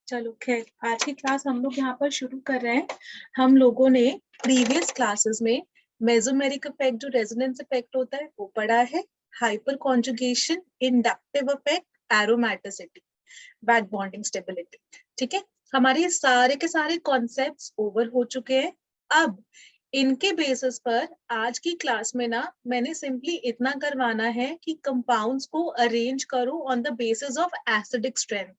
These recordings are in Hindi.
चलो खैर, आज की क्लास हम लोग यहाँ पर शुरू कर रहे हैं। हम लोगों ने प्रीवियस क्लासेस में मेसोमेरिक इफेक्ट, जो रेजोनेंस इफेक्ट होता है, वो पढ़ा है। Hyper conjugation, inductive effect, aromaticity, back bonding, stability. ठीक है, हमारे ये सारे के सारे कॉन्सेप्ट्स ओवर हो चुके हैं। अब इनके बेसिस पर आज की क्लास में ना मैंने सिंपली इतना करवाना है कि कंपाउंड्स को अरेंज करो on the basis of acidic strength.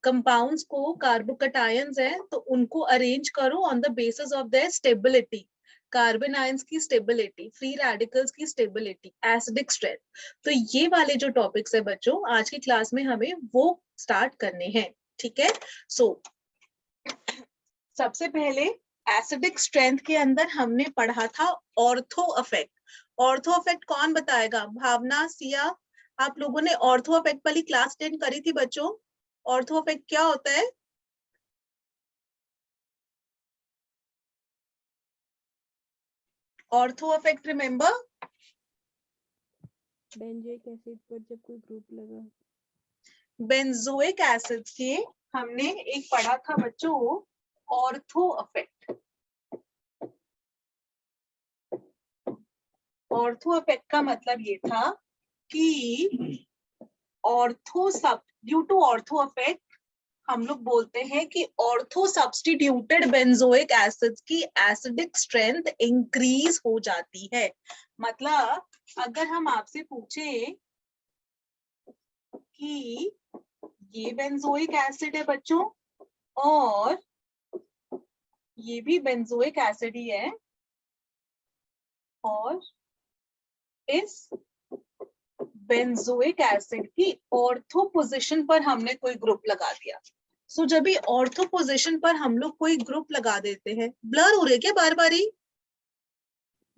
Compounds को, कार्बोकटायंस है तो उनको अरेंज करो on the basis of their stability. Carbon ions की स्टेबिलिटी, फ्री रेडिकल्स की स्टेबिलिटी, एसिडिक स्ट्रेंथ। तो ये वाले जो टॉपिक्स है बच्चों, आज की क्लास में हमें वो स्टार्ट करने हैं। ठीक है, सो सबसे पहले एसिडिक स्ट्रेंथ के अंदर हमने पढ़ा था ऑर्थो इफेक्ट। ऑर्थो इफेक्ट कौन बताएगा? भावना, सिया, आप लोगों ने ऑर्थो इफेक्ट वाली क्लास अटेंड करी थी बच्चों? ऑर्थो इफेक्ट क्या होता है? Ortho effect remember? Benzoic acid पर जब कोई ग्रुप लगा, बेंजोइक एसिड के हमने एक पढ़ा था बच्चों ऑर्थो इफेक्ट। ऑर्थो इफेक्ट का मतलब ये था कि ऑर्थो सब ड्यू टू ऑर्थो इफेक्ट हम लोग बोलते हैं कि ऑर्थो सब्स्टिट्यूटेड बेंजोइक एसिड्स की एसिडिक स्ट्रेंथ इंक्रीज हो जाती है। मतलब अगर हम आपसे पूछे कि ये बेंजोइक एसिड है बच्चों और ये भी बेंजोइक एसिड ही है, और इस बेंजोइक एसिड की ऑर्थो पोजीशन पर हमने कोई ग्रुप लगा दिया। सो जब भी ऑर्थो पोजीशन पर हम लोग कोई ग्रुप लगा देते हैं, ब्लर हो रहे क्या बार बार ही?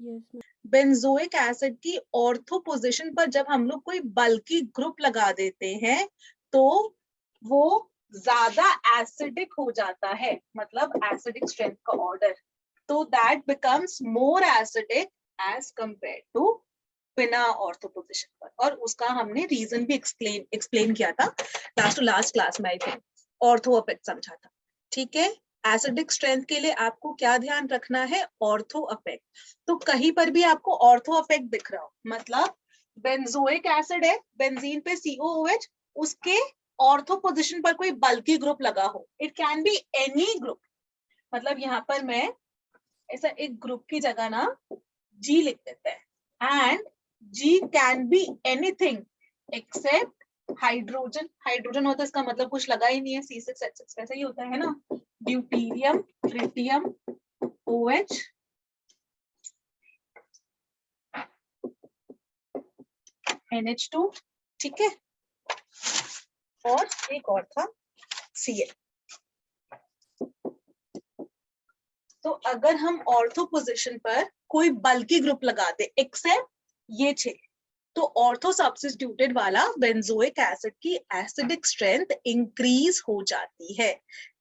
यस बेंजोइक एसिड की ऑर्थो पोजीशन पर जब हम लोग कोई बल्कि ग्रुप लगा देते हैं तो वो ज्यादा एसिडिक हो जाता है, मतलब एसिडिक स्ट्रेंथ का ऑर्डर, तो that becomes more acidic as compare to बिना ऑर्थो पोजीशन पर। और उसका हमने रीजन भी एक्सप्लेन किया था लास्ट टू लास्ट क्लास में, आई थिंक ऑर्थो इफेक्ट समझा था। ठीक है, एसिडिक स्ट्रेंथ के लिए आपको क्या ध्यान रखना है? Ortho effect. तो कहीं पर भी आपको ऑर्थो इफेक्ट दिख रहा हो, मतलब बेंजोइक एसिड है, बेंजीन पे COOH, उसके ऑर्थो पोजीशन पर कोई बल्कि ग्रुप लगा हो, it can be any group. मतलब यहाँ पर मैं ऐसा एक ग्रुप की जगह ना G लिख देते हैं, and G can be anything accept hydrogen. Hydrogen होता है इसका मतलब कुछ लगा ही नहीं है, C6H6 वैसे ही होता है ना, ड्यूटीरियम, ट्रिटियम, OH, NH2। ठीक है, और एक और था Cl। तो अगर हम ऑर्थो पोजीशन पर कोई बल्कि ग्रुप लगा दे एक्सेप्ट ये 6, तो ऑर्थो सब्स्टिट्यूटेड वाला बेंजोइक एसिड की एसिडिक स्ट्रेंथ इंक्रीज हो जाती है।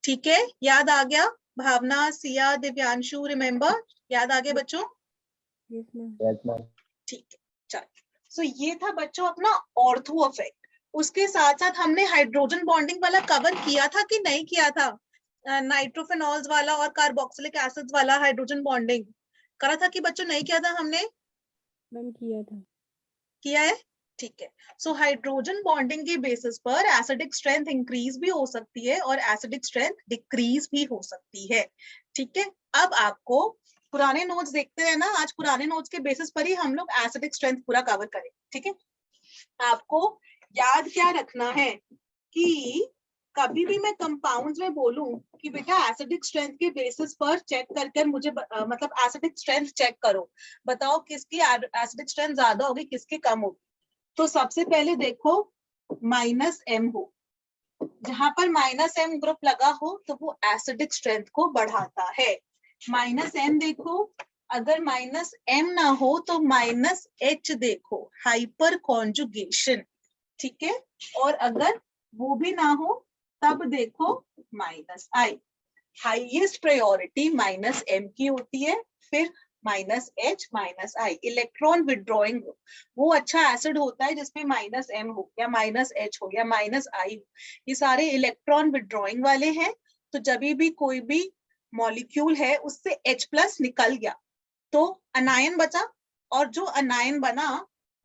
ठीक है, याद आ गया? भावना, सिया, दिव्यांशु, रिमेंबर? याद आ गया बच्चों? Yes ma'am. ठीक है, चलो। सो ये था बच्चों अपना ऑर्थो इफेक्ट। उसके साथ साथ हमने हाइड्रोजन बॉन्डिंग वाला कवर किया था कि नहीं किया था? नाइट्रोफेनॉल्स वाला और कार्बोक्सिलिक एसिड्स वाला हाइड्रोजन बॉन्डिंग करा था कि बच्चों नहीं किया था हमने? मैम किया था। किया है, ठीक है। सो हाइड्रोजन बॉन्डिंग के बेसिस पर एसिडिक स्ट्रेंथ इंक्रीज भी हो सकती है और एसिडिक स्ट्रेंथ डिक्रीज भी हो सकती है। ठीक है, अब आपको पुराने नोट्स देखते हैं ना, आज पुराने नोट्स के बेसिस पर ही हम लोग एसिडिक स्ट्रेंथ पूरा कवर करें। ठीक है, आपको याद क्या रखना है कि कभी भी मैं कंपाउंड्स में बोलूं कि बेटा एसिडिक स्ट्रेंथ के बेसिस पर चेक करके मुझे मतलब एसिडिक स्ट्रेंथ चेक करो, बताओ किसकी एसिडिक स्ट्रेंथ ज्यादा होगी, किसकी कम होगी। तो सबसे पहले देखो -M हो, जहां पर -M ग्रुप लगा हो तो वो एसिडिक स्ट्रेंथ को बढ़ाता है। -M देखो, अगर -M ना हो तो -H देखो, हाइपर कॉन्जुगेशन। ठीक है, और अगर वो भी ना हो तब देखो -I। हाईएस्ट प्रायोरिटी -M की होती है, फिर -H -I, electron withdrawing group. वो अच्छा एसिड होता है जिसमें -M हो या -H हो या -I हो, ये सारे इलेक्ट्रॉन विड्रॉइंग वाले हैं। तो जब भी कोई भी मॉलिक्यूल है उससे H+ निकल गया तो अनायन बचा, और जो अनायन बना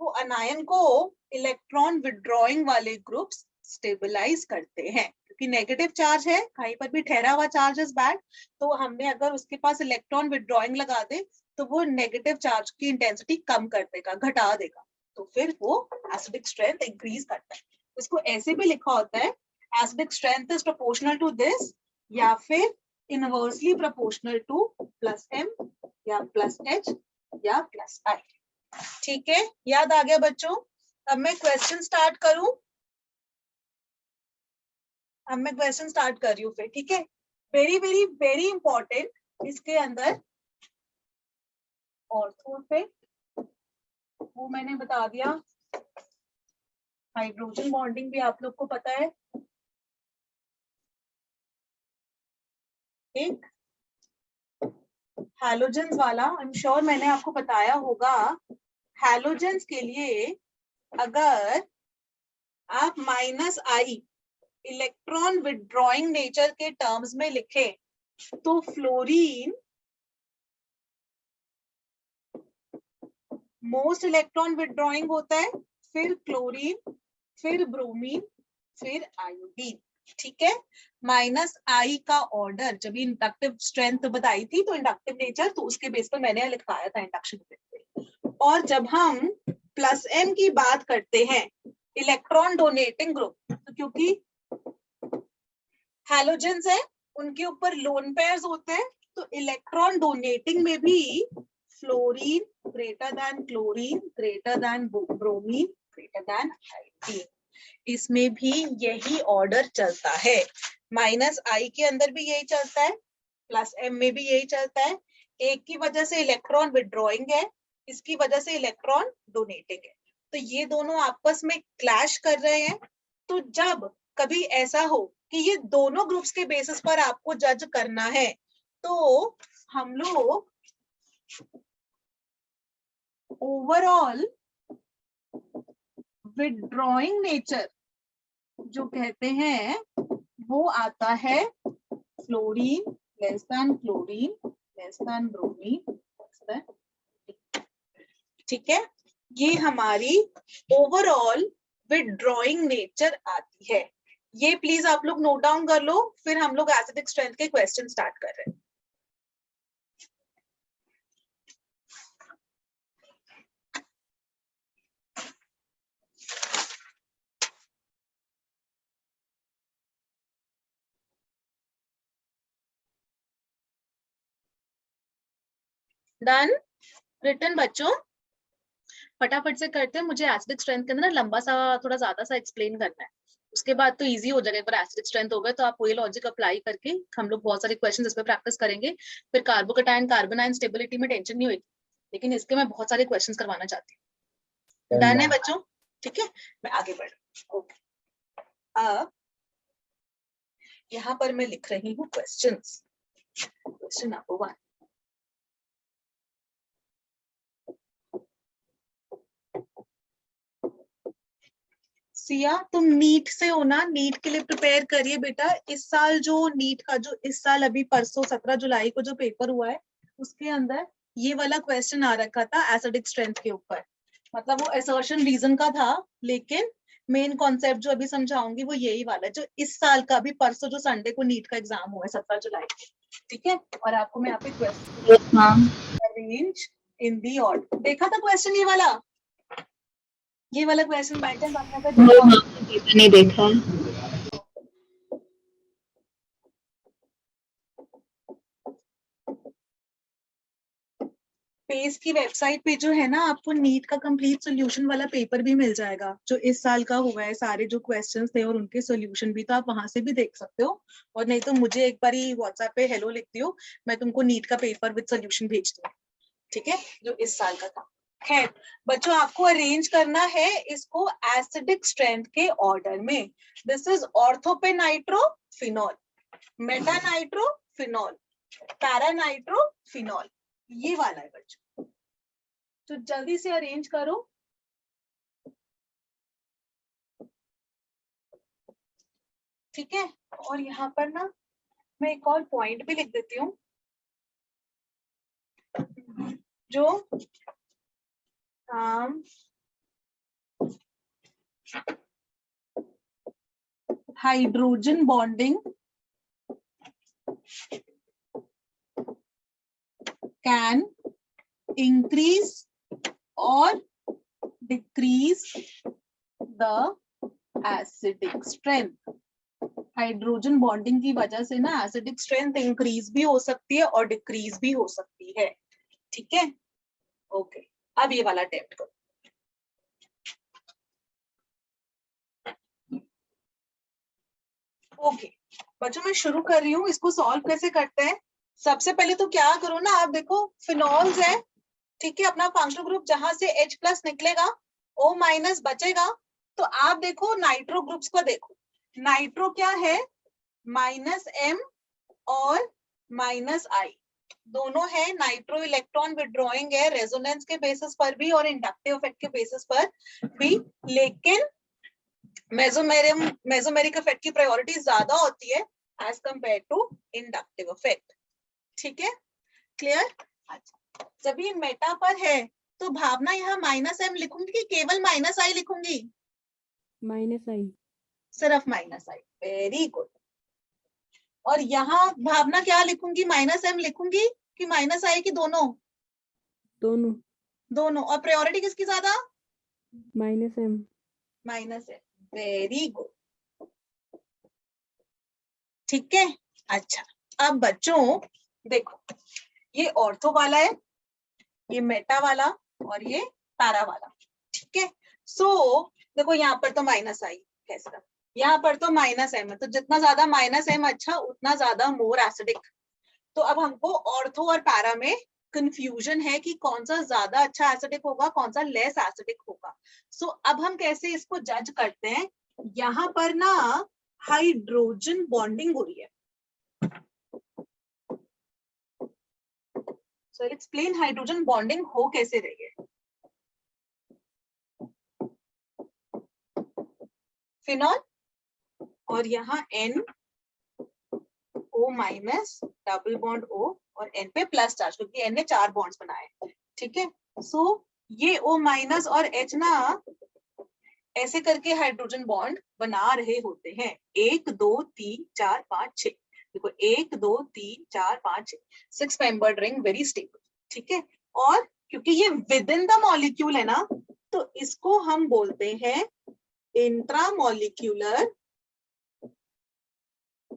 वो अनायन को इलेक्ट्रॉन विड्रॉइंग वाले ग्रुप्स स्टेबलाइज करते हैं, क्योंकि नेगेटिव चार्ज है, कहीं पर भी ठहरा हुआ चार्ज इज बैड। तो हमने अगर उसके पास इलेक्ट्रॉन विड्रॉइंग लगा दे तो वो नेगेटिव चार्ज की इंटेंसिटी कम कर देगा, घटा देगा, तो फिर वो एसिडिक स्ट्रेंथ इंक्रीज करता है। इसको ऐसे भी लिखा होता है, acidic strength is proportional to this, या फिर इनवर्सली प्रोपोर्शनल टू +M या +H या +I। ठीक है, याद आ गया बच्चों? अब मैं क्वेश्चन स्टार्ट करूं, अब मैं क्वेश्चन स्टार्ट कर रही हूँ फिर, ठीक है। वेरी वेरी वेरी इंपॉर्टेंट इसके अंदर ऑर्थो पे वो मैंने बता दिया, हाइड्रोजन बॉन्डिंग भी आप लोग को पता है। एक हैलोजेंस वाला, आई एम श्योर मैंने आपको बताया होगा, हैलोजेंस के लिए अगर आप -I इलेक्ट्रॉन विड्रॉइंग नेचर के टर्म्स में लिखे तो फ्लोरीन मोस्ट इलेक्ट्रॉन विड्रॉइंग होता है, फिर क्लोरीन, फिर ब्रोमीन, फिर आयोडीन। ठीक है, -I का ऑर्डर, जब इंडक्टिव स्ट्रेंथ बताई थी तो इंडक्टिव नेचर, तो उसके बेस पर मैंने लिखवाया था इंडक्शन पे। और जब हम +M की बात करते हैं इलेक्ट्रॉन डोनेटिंग ग्रुप, तो क्योंकि हैलोजेंस है उनके ऊपर लोन पेयर्स होते हैं, तो इलेक्ट्रॉन डोनेटिंग में भी fluorine greater than chlorine greater than bromine greater than iodine, इसमें भी यही ऑर्डर चलता है। -I के अंदर भी यही चलता है, +M में भी यही चलता है। एक की वजह से इलेक्ट्रॉन विड्रॉइंग है, इसकी वजह से इलेक्ट्रॉन डोनेटिंग है, तो ये दोनों आपस में क्लैश कर रहे हैं। तो जब कभी ऐसा हो कि ये दोनों ग्रुप्स के बेसिस पर आपको जज करना है, तो हम लोग ओवरऑल विड्रॉइंग नेचर जो कहते हैं वो आता है fluorine less than chlorine less than bromine. ठीक है, ये हमारी ओवरऑल विड्रॉइंग नेचर आती है। ये प्लीज आप लोग नोट डाउन कर लो, फिर हम लोग एसिडिक स्ट्रेंथ के क्वेश्चन स्टार्ट कर रहे हैं। डन, रिटन बच्चों, फटाफट से करते हैं, मुझे एसिडिक स्ट्रेंथ के अंदर लंबा सा थोड़ा ज्यादा सा एक्सप्लेन करना है, उसके बाद तो इजी हो जाएगा। एक बार एसिडिक स्ट्रेंथ हो गए तो आप वही लॉजिक अप्लाई करके हम लोग बहुत सारे क्वेश्चन इस पे प्रैक्टिस करेंगे। फिर कार्बोकैटायन कार्बन आयन स्टेबिलिटी में टेंशन नहीं होगी, लेकिन इसके मैं बहुत सारे क्वेश्चन करवाना चाहती हूँ। डन है बच्चों? ठीक है, मैं आगे बढ़ रही हूँ। ओके, अब यहाँ पर मैं लिख रही हूँ क्वेश्चंस। क्वेश्चन नंबर 1, सिया तुम नीट से हो ना, नीट के लिए प्रिपेयर करिए बेटा। इस साल जो नीट का जो इस साल अभी परसों 17 जुलाई को जो पेपर हुआ है उसके अंदर ये वाला क्वेश्चन आ रखा था एसिडिक स्ट्रेंथ के ऊपर, मतलब वो असर्शन रीजन का था, लेकिन मेन कॉन्सेप्ट जो अभी समझाऊंगी वो यही वाला है जो इस साल का अभी परसों जो संडे को नीट का एग्जाम हुआ है 17 जुलाई को। ठीक है, और आपको मैं यहाँ पे question arrange in the order, देखा था क्वेश्चन ये वाला क्वेश्चन बाय चांस आपने अगर देखा नहीं देखा। पेस की वेबसाइट पे जो है ना, आपको नीट का कंप्लीट सॉल्यूशन वाला पेपर भी मिल जाएगा जो इस साल का हुआ है, सारे जो क्वेश्चंस थे और उनके सॉल्यूशन भी, तो आप वहां से भी देख सकते हो। और नहीं तो मुझे एक बार व्हाट्सएप पे हेलो लिख दियो, मैं तुमको नीट का पेपर विद सॉल्यूशन भेज दूंगी, ठीक है, जो इस साल का था। खैर बच्चों, आपको अरेंज करना है इसको एसिडिक स्ट्रेंथ के ऑर्डर में। This is orthonitrophenol, metanitrophenol, paranitrophenol. ये वाला है बच्चों, तो जल्दी से अरेंज करो। ठीक है, और यहाँ पर ना मैं एक और पॉइंट भी लिख देती हूँ, जो हाइड्रोजन बॉन्डिंग कैन इंक्रीज और decrease the acidic strength. Hydrogen bonding की वजह से ना एसिडिक स्ट्रेंथ इंक्रीज भी हो सकती है और डिक्रीज भी हो सकती है। ठीक है, ओके, अब ये वाला अटेम्प्ट करो। ओके बच्चों, मैं शुरू कर रही हूँ, इसको सॉल्व कैसे करते हैं। सबसे पहले तो क्या करो ना, आप देखो फिनॉल्स है, ठीक है, अपना फंक्शनल ग्रुप जहां से H+ निकलेगा O- बचेगा, तो आप देखो नाइट्रो ग्रुप्स को देखो। नाइट्रो क्या है, -M और -I दोनों है। नाइट्रो इलेक्ट्रॉन विड्रॉइंग है रेजोनेंस के बेसिस पर भी और इंडक्टिव इफेक्ट के बेसिस पर भी, लेकिन मेसोमेरिक इफेक्ट की प्रायोरिटी ज्यादा होती है as compare to inductive effect. ठीक है, क्लियर। अच्छा, जब ये मेटा पर है तो भावना यहाँ -M लिखूंगी कि केवल -I लिखूंगी? -I। सिर्फ -I, वेरी गुड। और यहाँ भावना क्या लिखूंगी, -M लिखूंगी कि -I की दोनों? दोनों। दोनों। और प्रायोरिटी किसकी ज्यादा? -M। -M, very good. ठीक है, अच्छा, अब बच्चों देखो, ये ऑर्थो वाला है, ये मेटा वाला और ये पैरा वाला। ठीक है, सो देखो यहाँ पर तो -I कैसा, यहाँ पर तो -M है, तो जितना ज्यादा -M अच्छा उतना ज्यादा मोर एसिडिक। तो अब हमको ऑर्थो और पैरा में कंफ्यूजन है कि कौन सा ज्यादा अच्छा एसिडिक होगा, कौन सा लेस एसिडिक होगा। सो अब हम कैसे इसको जज करते हैं, यहाँ पर ना हाइड्रोजन बॉन्डिंग हो रही है। सो एक्सप्लेन हाइड्रोजन बॉन्डिंग हो कैसे रही है। फिनॉल और यहाँ NO- डबल बॉन्ड O और N पे प्लस चार्ज, क्योंकि N ने 4 बॉन्ड्स बनाए। ठीक है, सो ये O- और H ना ऐसे करके हाइड्रोजन बॉन्ड बना रहे होते हैं। 1 2 3 4 5 6, देखो 1 2 3 4 5 6 मेंबर्ड रिंग, वेरी स्टेबल। ठीक है, और क्योंकि ये विद इन द मॉलिक्यूल है ना, तो इसको हम बोलते हैं इंट्रामॉलिक्यूलर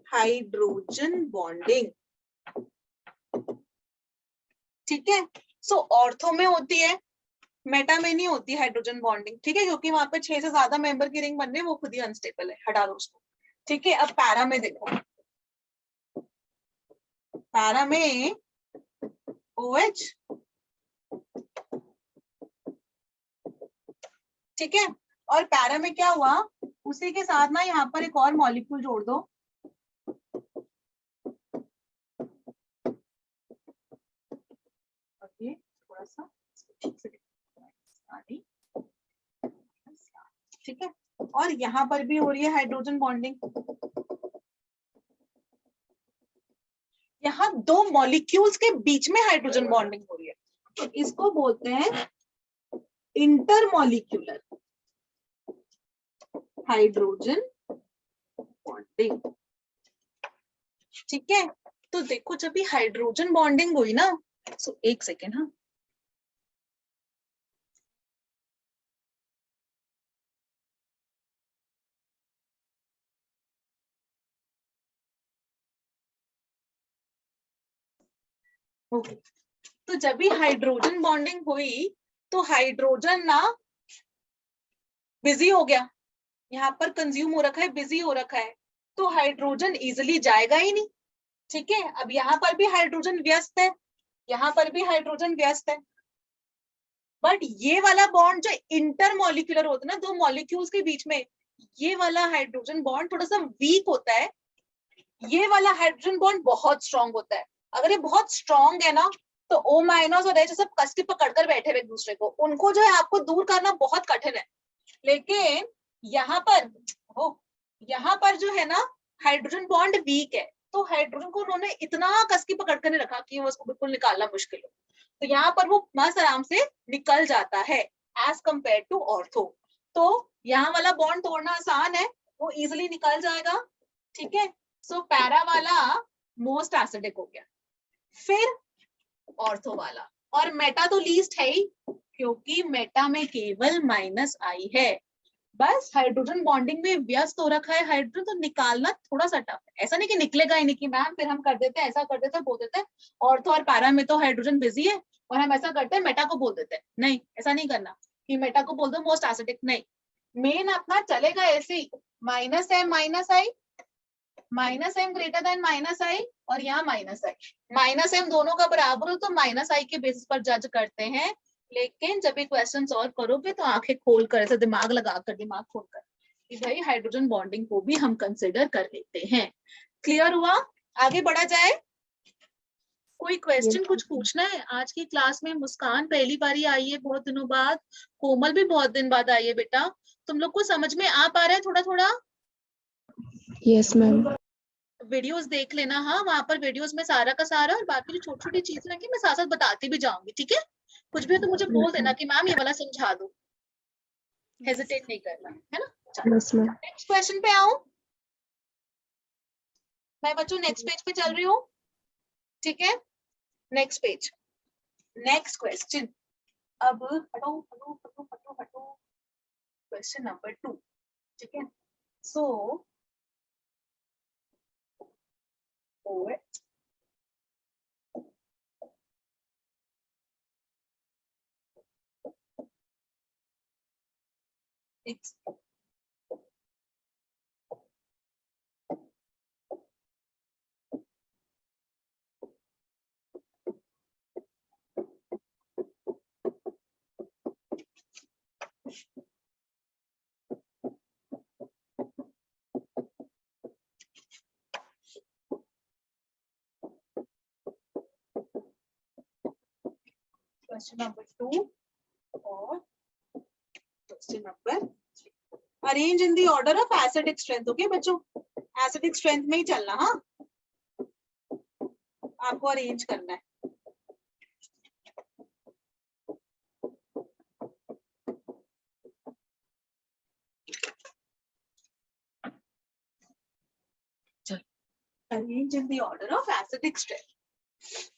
हाइड्रोजन बॉन्डिंग। ठीक है, सो ऑर्थो में होती है, मेटा में नहीं होती हाइड्रोजन बॉन्डिंग। ठीक है, क्योंकि वहां पे 6 से ज्यादा मेंबर की रिंग बन रही है, वो खुद ही अनस्टेबल है, हटा दो उसको। ठीक है, अब पैरा में देखो, पैरा में OH, ठीक है, और पैरा में क्या हुआ, उसी के साथ ना यहाँ पर एक और मॉलिक्यूल जोड़ दो, ये थोड़ा सा ठीक से, ठीक है, और यहाँ पर भी हो रही है हाइड्रोजन बॉन्डिंग। यहाँ 2 मॉलिक्यूल्स के बीच में हाइड्रोजन बॉन्डिंग हो रही है, तो इसको बोलते हैं इंटरमॉलिक्यूलर हाइड्रोजन बॉन्डिंग। ठीक है, तो देखो जब भी हाइड्रोजन बॉन्डिंग हुई ना, सो एक सेकेंड, हाँ, ओके, तो जब भी हाइड्रोजन बॉन्डिंग हुई तो हाइड्रोजन ना बिजी हो गया, यहाँ पर कंज्यूम हो रखा है, बिजी हो रखा है, तो हाइड्रोजन इजिली जाएगा ही नहीं। ठीक है, अब यहाँ पर भी हाइड्रोजन व्यस्त है, यहाँ पर भी हाइड्रोजन व्यस्त है, बट ये वाला बॉन्ड जो इंटरमॉलिक्यूलर होता है ना, 2 मॉलिक्यूल्स के बीच में, ये वाला हाइड्रोजन बॉन्ड थोड़ा सा वीक होता है, ये वाला हाइड्रोजन बॉन्ड बहुत स्ट्रांग होता है। अगर ये बहुत स्ट्रांग है ना, तो O माइनस और H सब कस के पकड़ कर बैठे हुए एक दूसरे को, उनको जो है आपको दूर करना बहुत कठिन है। लेकिन यहाँ पर जो है ना हाइड्रोजन बॉन्ड वीक है, तो हाइड्रोजन को उन्होंने इतना कस के पकड़ कर नहीं रखा कि वो उसको बिल्कुल निकालना मुश्किल हो, तो यहाँ पर वो मस्त आराम से निकल जाता है एज कंपेयर टू ऑर्थो। तो यहाँ वाला बॉन्ड तोड़ना आसान है, वो इजिली निकल जाएगा, ठीक है। सो पैरा वाला मोस्ट एसिडिक हो गया, फिर ऑर्थो वाला, और मेटा तो लीस्ट है ही, क्योंकि मेटा में केवल माइनस आई है। बस हाइड्रोजन बॉन्डिंग में व्यस्त हो रखा है हाइड्रोजन, तो निकालना थोड़ा सा टफ है। ऐसा नहीं कि निकलेगा ही नहीं कि मैम फिर हम कर देते हैं, ऐसा कर देते हैं, बोल देते हैं ऑर्थो और पैरा में तो हाइड्रोजन बिजी है और हम ऐसा करते हैं मेटा को बोल देते हैं। नहीं, ऐसा नहीं करना कि मेटा को बोल दो मोस्ट एसिडिक, नहीं, मेन अपना चलेगा ऐसे ही, minus M greater than minus I, और यहाँ माइनस आई, माइनस एम दोनों का बराबर हो तो माइनस आई के बेसिस पर जज करते हैं। लेकिन जब ये क्वेश्चन सॉल्व करोगे तो आंखें खोल कर, ऐसे दिमाग लगाकर, दिमाग खोल कर, कि भाई हाइड्रोजन बॉन्डिंग को भी हम कंसिडर कर लेते हैं। क्लियर हुआ? आगे बढ़ा जाए। कोई क्वेश्चन कुछ पूछना है? आज की क्लास में मुस्कान पहली बारी आई है बहुत दिनों बाद, कोमल भी बहुत दिन बाद आई है। बेटा तुम लोग को समझ में आ पा रहा है थोड़ा थोड़ा? Yes ma'am. वीडियोस देख लेना, हाँ वहां पर वीडियोस में सारा का सारा, और बाकी जो छोटी छोटी चीजें मैं साथ साथ बताती भी जाऊंगी, ठीक है। कुछ भी हो तो मुझे बोल देना कि मैम ये वाला समझा दो, हेजिटेट नहीं करना, है ना। Yes ma'am. नेक्स्ट क्वेश्चन पे आऊं मैं बच्चों, नेक्स्ट पेज पे चल रही हूँ, ठीक है। नेक्स्ट पेज, नेक्स्ट क्वेश्चन, अब हटो हटो हटो हटो हटो, क्वेश्चन नंबर 2, ठीक है। सो क्वेश्चन नंबर 2 और question number 3, arrange in the order of acidic strength. Okay बच्चों, एसिडिक स्ट्रेंथ में ही चलना, हाँ आपको अरेंज करना है। Arrange in the order of acidic strength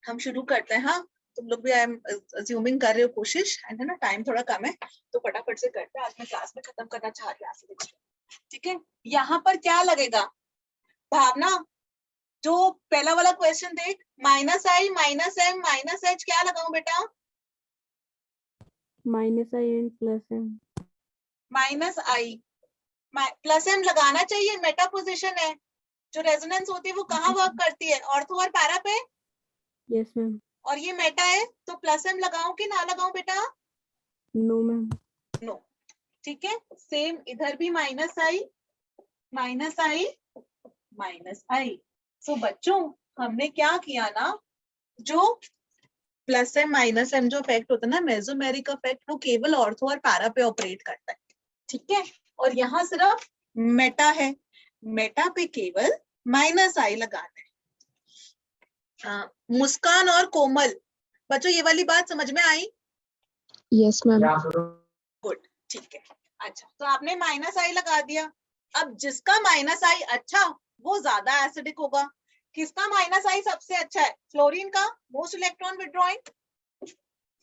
हम शुरू करते हैं। हाँ तुम लोग भी आई एम अज्यूमिंग कर रहे हो कोशिश, है ना, टाइम थोड़ा कम है तो फटाफट से करते हैं, आज मैं क्लास में खत्म करना चाह रही हूँ एसिडिक स्ट्रेंथ, ठीक है। यहाँ पर क्या लगेगा भावना, जो पहला वाला क्वेश्चन देख, minus I minus M minus H, क्या लगाऊं बेटा? Minus I and plus M. Minus I plus M लगाना चाहिए, मेटा पोजीशन है, जो रेजोनेंस होती है वो कहाँ वर्क करती है? ऑर्थो और पैरा पे। Yes ma'am. और ये मेटा है तो प्लस एम लगाऊं कि ना लगाऊं बेटा? No ma'am. नो, ठीक है। सेम इधर भी minus I minus I minus आई। सो बच्चों हमने क्या किया ना, जो प्लस एम माइनस एम जो इफेक्ट होता है ना, मेसोमेरिक इफेक्ट, वो केवल ऑर्थो और पैरा पे ऑपरेट करता है, ठीक है। और यहाँ सिर्फ मेटा है, मेटा पे केवल माइनस आई लगाना है। मुस्कान और कोमल बच्चों ये वाली बात समझ में आई? Yes ma'am. गुड, ठीक है। अच्छा तो आपने माइनस आई लगा दिया, अब जिसका माइनस आई अच्छा वो ज्यादा एसिडिक होगा। किसका माइनस आई सबसे अच्छा है? फ्लोरीन का, मोस्ट इलेक्ट्रॉन विड्रॉइंग,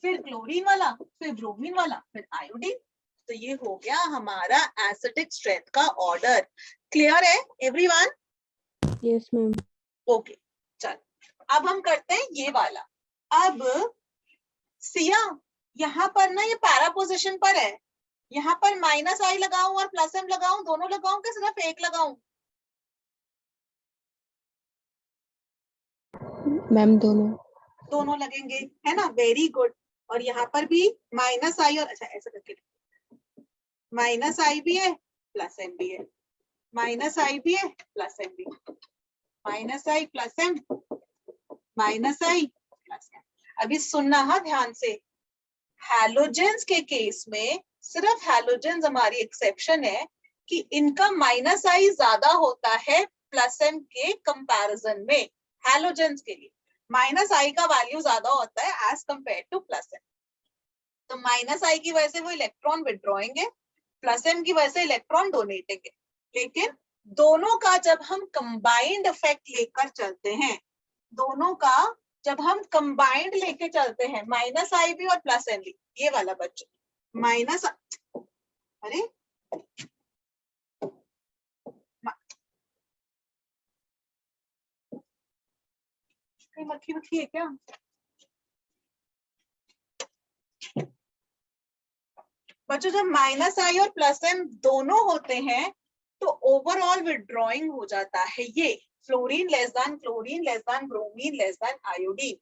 फिर क्लोरीन वाला, फिर ब्रोमीन वाला, फिर आयोडीन। तो ये हो गया हमारा एसिडिक स्ट्रेंथ का ऑर्डर। क्लियर है एवरीवन? Yes ma'am. ओके चल, अब हम करते हैं ये वाला। अब सिया यहाँ पर ना ये पैरा पोजीशन पर है, यहाँ पर माइनस आई लगाऊं और प्लस एम लगाऊं, दोनों लगाऊं कि सिर्फ एक लगाऊं? मैम दोनों। दोनों लगेंगे, है ना, वेरी गुड। और यहाँ पर भी माइनस आई और, अच्छा ऐसा करके माइनस आई भी है प्लस एम भी है, माइनस आई भी है प्लस एम भी, minus I plus M, minus I plus M. अभी सुनना हाँ ध्यान से, हैलोजेंस के केस में सिर्फ हैलोजेंस हमारी एक्सेप्शन है कि इनका माइनस आई ज्यादा होता है प्लस एम के कंपैरिजन में। हैलोजेंस के लिए माइनस आई का वैल्यू ज्यादा होता है as compare to plus M. तो माइनस आई की वजह से वो इलेक्ट्रॉन विड्रॉइंगे, प्लस एम की वजह से इलेक्ट्रॉन डोनेटिंग है। लेकिन दोनों का जब हम कंबाइंड इफेक्ट लेकर चलते हैं, दोनों का जब हम कंबाइंड लेके चलते हैं, माइनस आई भी और प्लस एम भी, ये वाला बच्चों माइनस, अरे मक्खी मक्खी है क्या? बच्चों जब माइनस आई और प्लस एम दोनों होते हैं तो ओवरऑल विड्रॉइंग हो जाता है ये fluorine less than chlorine less than bromine less than iodine.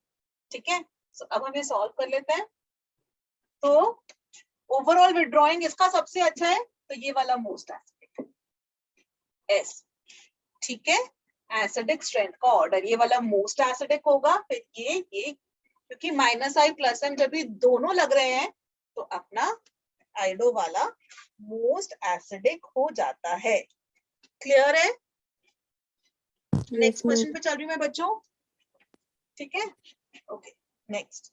ठीक है, so, अब हम ये सॉल्व कर लेते हैं। तो ओवरऑल विड्रॉइंग इसका सबसे अच्छा है तो ये वाला मोस्ट एसिडिक एस। ठीक है, एसिडिक स्ट्रेंथ का ऑर्डर ये वाला मोस्ट एसिडिक होगा, फिर ये क्योंकि माइनस आई प्लस एम जब भी दोनों लग रहे हैं तो अपना आयोडो वाला मोस्ट एसिडिक हो जाता है। क्लियर है? नेक्स्ट क्वेश्चन पे चल रही हूँ मैं बच्चों। ठीक है, okay next.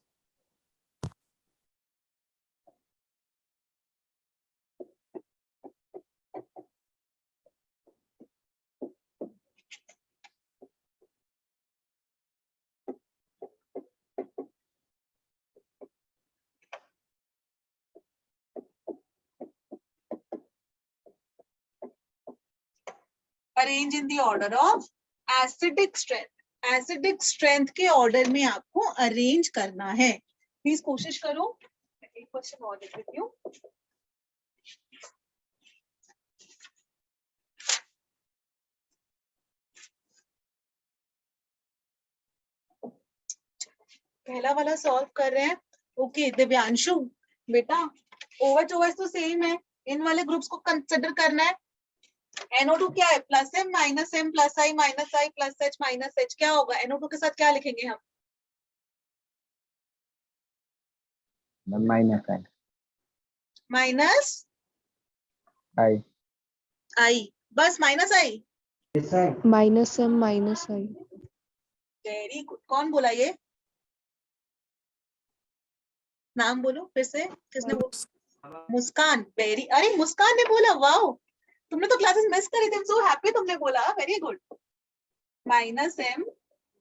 Arrange in the order of acidic strength. Acidic strength के ऑर्डर में आपको अरेंज करना है। प्लीज कोशिश करो। एक क्वेश्चन और लिख देती हूँ। पहला वाला सॉल्व कर रहे हैं। ओके दिव्यांशु बेटा, OH OH तो सेम है, इन वाले ग्रुप्स को कंसिडर करना है। NO2 क्या है? Plus M minus M plus I plus H minus H. क्या होगा? NO2 के साथ क्या लिखेंगे हम? Minus I minus I I, बस minus I. Minus M minus I. Very good. कौन बोला ये? नाम बोलो फिर से, किसने बोला? मुस्कान। वेरी, अरे मुस्कान ने बोला, वाओ तुमने तो क्लासेस मिस करी थी। सो हैप्पी तुमने बोला, very good. Minus M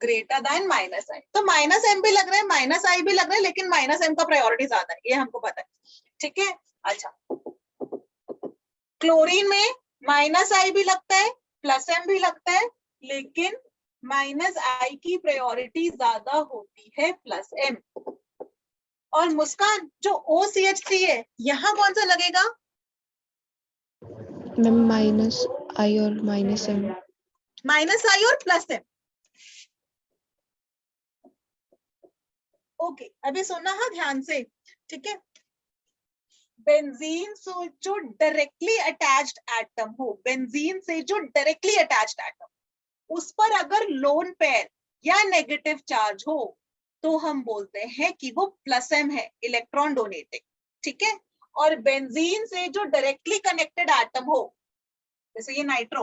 greater than minus I, तो माइनस एम भी लग रहा है माइनस आई भी लग रहा है, लेकिन माइनस एम का प्रायोरिटी ज्यादा है, ये हमको पता है। ठीक है, अच्छा क्लोरीन में माइनस आई भी लगता है प्लस एम भी लगता है, लेकिन माइनस आई की प्रायोरिटी ज्यादा होती है प्लस एम। और मुस्कान जो OCH3 है यहाँ कौन सा लगेगा? मैम माइनस आई और माइनस एम। माइनस आई और प्लस एम। ओके अभी सुनना हाँ ध्यान से। ठीक है, बेंजीन से जो डायरेक्टली अटैच्ड एटम हो, बेंजीन से जो डायरेक्टली अटैच्ड एटम, उस पर अगर लोन पेयर या नेगेटिव चार्ज हो तो हम बोलते हैं कि वो प्लस एम है, इलेक्ट्रॉन डोनेटिंग। ठीक है, और बेंजीन से जो डायरेक्टली कनेक्टेड एटम हो, जैसे ये नाइट्रो,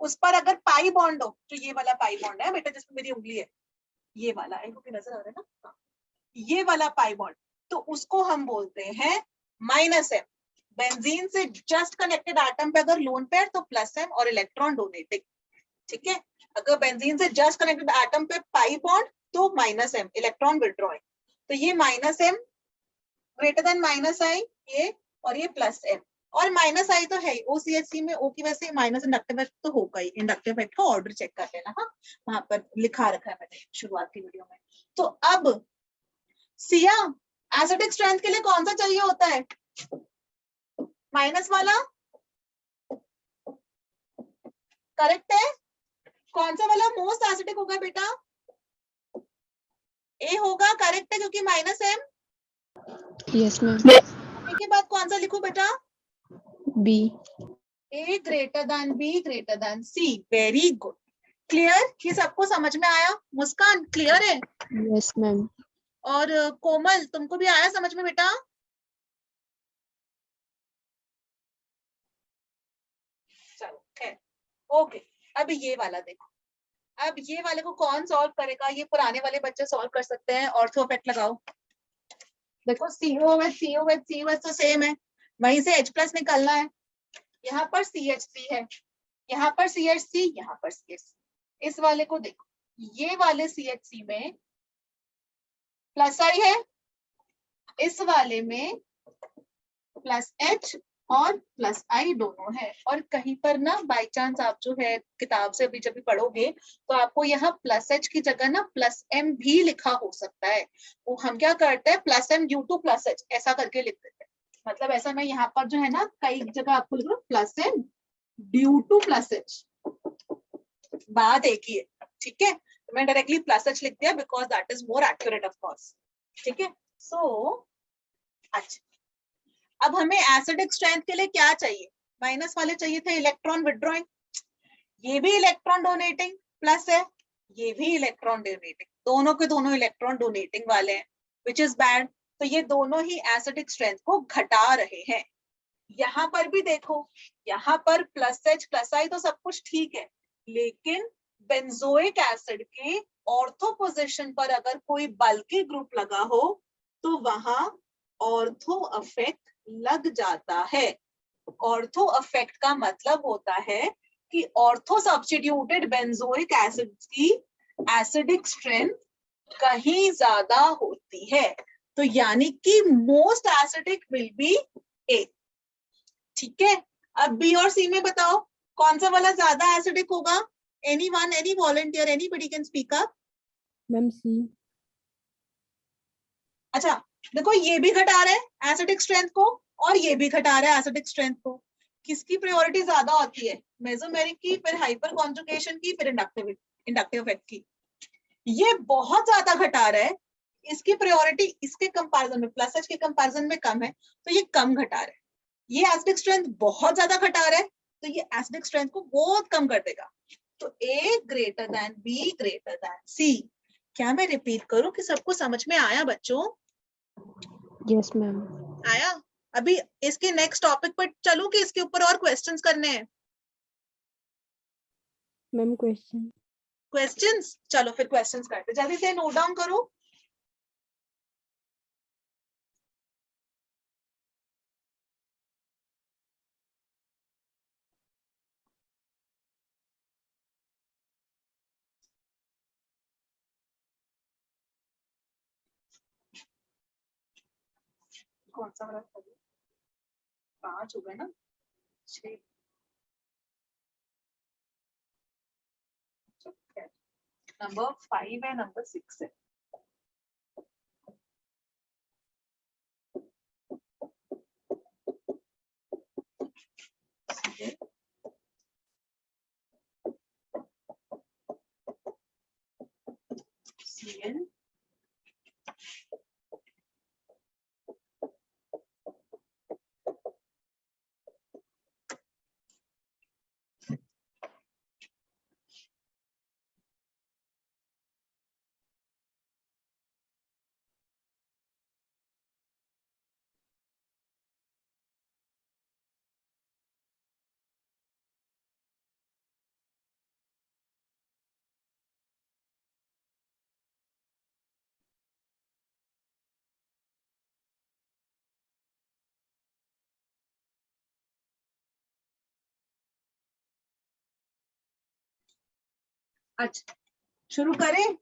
उस पर अगर पाई बॉन्ड हो, जो ये वाला पाई बॉन्ड है बेटा जिसमें मेरी उंगली है, ये वाला है, नजर आ रहा है ना, ये वाला पाई बॉन्ड, तो उसको हम बोलते हैं माइनस एम। बेंजीन से जस्ट कनेक्टेड एटम पे अगर लोन पेयर तो प्लस एम और इलेक्ट्रॉन डोनेटिंग। ठीक है, अगर बेंजीन से जस्ट कनेक्टेड एटम पे पाई बॉन्ड तो माइनस एम, इलेक्ट्रॉन विड्रॉइंग। तो ये minus M greater than minus I, ये और ये प्लस एम। और माइनस आई तो है OCH3 में, O की वजह से माइनस इंडक्टिव इफेक्ट तो होगा ही। इंडक्टिव इफेक्ट का ऑर्डर चेक कर लेना, हाँ वहां पर लिखा रखा है मैंने शुरुआत की वीडियो में। तो अब सिया एसिडिक स्ट्रेंथ के लिए कौन सा चाहिए होता है? माइनस वाला करेक्ट है। कौन सा वाला मोस्ट एसिडिक होगा बेटा? ए होगा, करेक्ट है, क्योंकि minus M. Yes ma'am. A के बाद कौन सा लिखूं बेटा? B. A greater than B greater than C, very good. Clear? ये सबको समझ में आया? मुस्कान क्लियर है? Yes, ma'am. और कोमल तुमको भी आया समझ में बेटा? चलो खैर, ओके। अब ये वाला देखो, अब ये वाले को कौन सॉल्व करेगा? ये पुराने वाले बच्चे सॉल्व कर सकते हैं। ऑर्थो इफेक्ट लगाओ। देखो CO तो सेम है, वहीं से H प्लस निकलना है। यहाँ पर CH3 है, यहाँ पर CH3, यहाँ पर CH3। इस वाले को देखो, ये वाले CH3 में प्लस I है, इस वाले में प्लस H और प्लस I दोनों है। और कहीं पर ना बाय चांस आप जो है किताब से अभी जब भी पढ़ोगे तो आपको यहाँ प्लस H की जगह ना प्लस M भी लिखा हो सकता है। वो हम क्या करते हैं, plus M due two plus H ऐसा करके लिख देते हैं। मतलब ऐसा मैं यहाँ पर जो है ना कई जगह आपको लिख रहा हूँ plus M due two plus H, बात एक ही है, ठीक है। तो मैं डायरेक्टली प्लस H लिख दिया because that is more accurate of course, ठीक है। सो अच्छा, अब हमें एसिडिक स्ट्रेंथ के लिए क्या चाहिए? माइनस वाले चाहिए थे इलेक्ट्रॉन विड्रॉइंग, ये भी इलेक्ट्रॉन डोनेटिंग प्लस है, ये भी इलेक्ट्रॉन डोनेटिंग, दोनों के दोनों इलेक्ट्रॉन डोनेटिंग वाले हैं, विच इज बैड। तो ये दोनों ही एसिडिक स्ट्रेंथ को घटा रहे हैं। यहाँ पर भी देखो, यहाँ पर प्लस H प्लस I तो सब कुछ ठीक है, लेकिन बेंजोइक एसिड के ऑर्थो पोजीशन पर अगर कोई बल्कि ग्रुप लगा हो तो वहां ऑर्थो इफेक्ट लग जाता है। ऑर्थो इफेक्ट का मतलब होता है कि ऑर्थो सब्स्टिट्यूटेड बेंजोइक एसिड की एसिडिक स्ट्रेंथ कहीं ज्यादा होती है। तो यानी कि most acidic will be A, ठीक है। अब B और C में बताओ कौन सा वाला ज्यादा एसिडिक होगा? Anyone, any volunteer, anybody can speak up. Ma'am, C. अच्छा देखो, ये भी घटा रहा है एसिडिक स्ट्रेंथ को और ये भी घटा रहा है एसिडिक स्ट्रेंथ को। किसकी प्रायोरिटी ज्यादा होती है? मेसोमेरिक की, फिर हाइपर कॉन्जुगेशन की, फिर इंडक्टिव इफेक्ट की। ये बहुत ज्यादा घटा रहा है, इसकी प्रायोरिटी इसके कंपैरिजन में, प्लस H के कंपैरिजन में कम है, तो ये कम घटा रहा है। ये एसिडिक स्ट्रेंथ बहुत ज्यादा घटा रहा है, तो ये एसिडिक स्ट्रेंथ को बहुत कम कर देगा। तो A greater than B greater than C। क्या मैं रिपीट करूं कि सबको समझ में आया बच्चों? Yes, ma'am. आया? अभी इसके नेक्स्ट टॉपिक पर चलूं कि इसके ऊपर और क्वेश्चंस करने हैं? Ma'am, question. क्वेश्चंस, चलो फिर क्वेश्चंस करते, जल्दी से नोट डाउन करो। कौन सा वाला? 5 हो गए ना, 6। नंबर 5 है, नंबर 6 है। Cn अच्छा शुरू करें?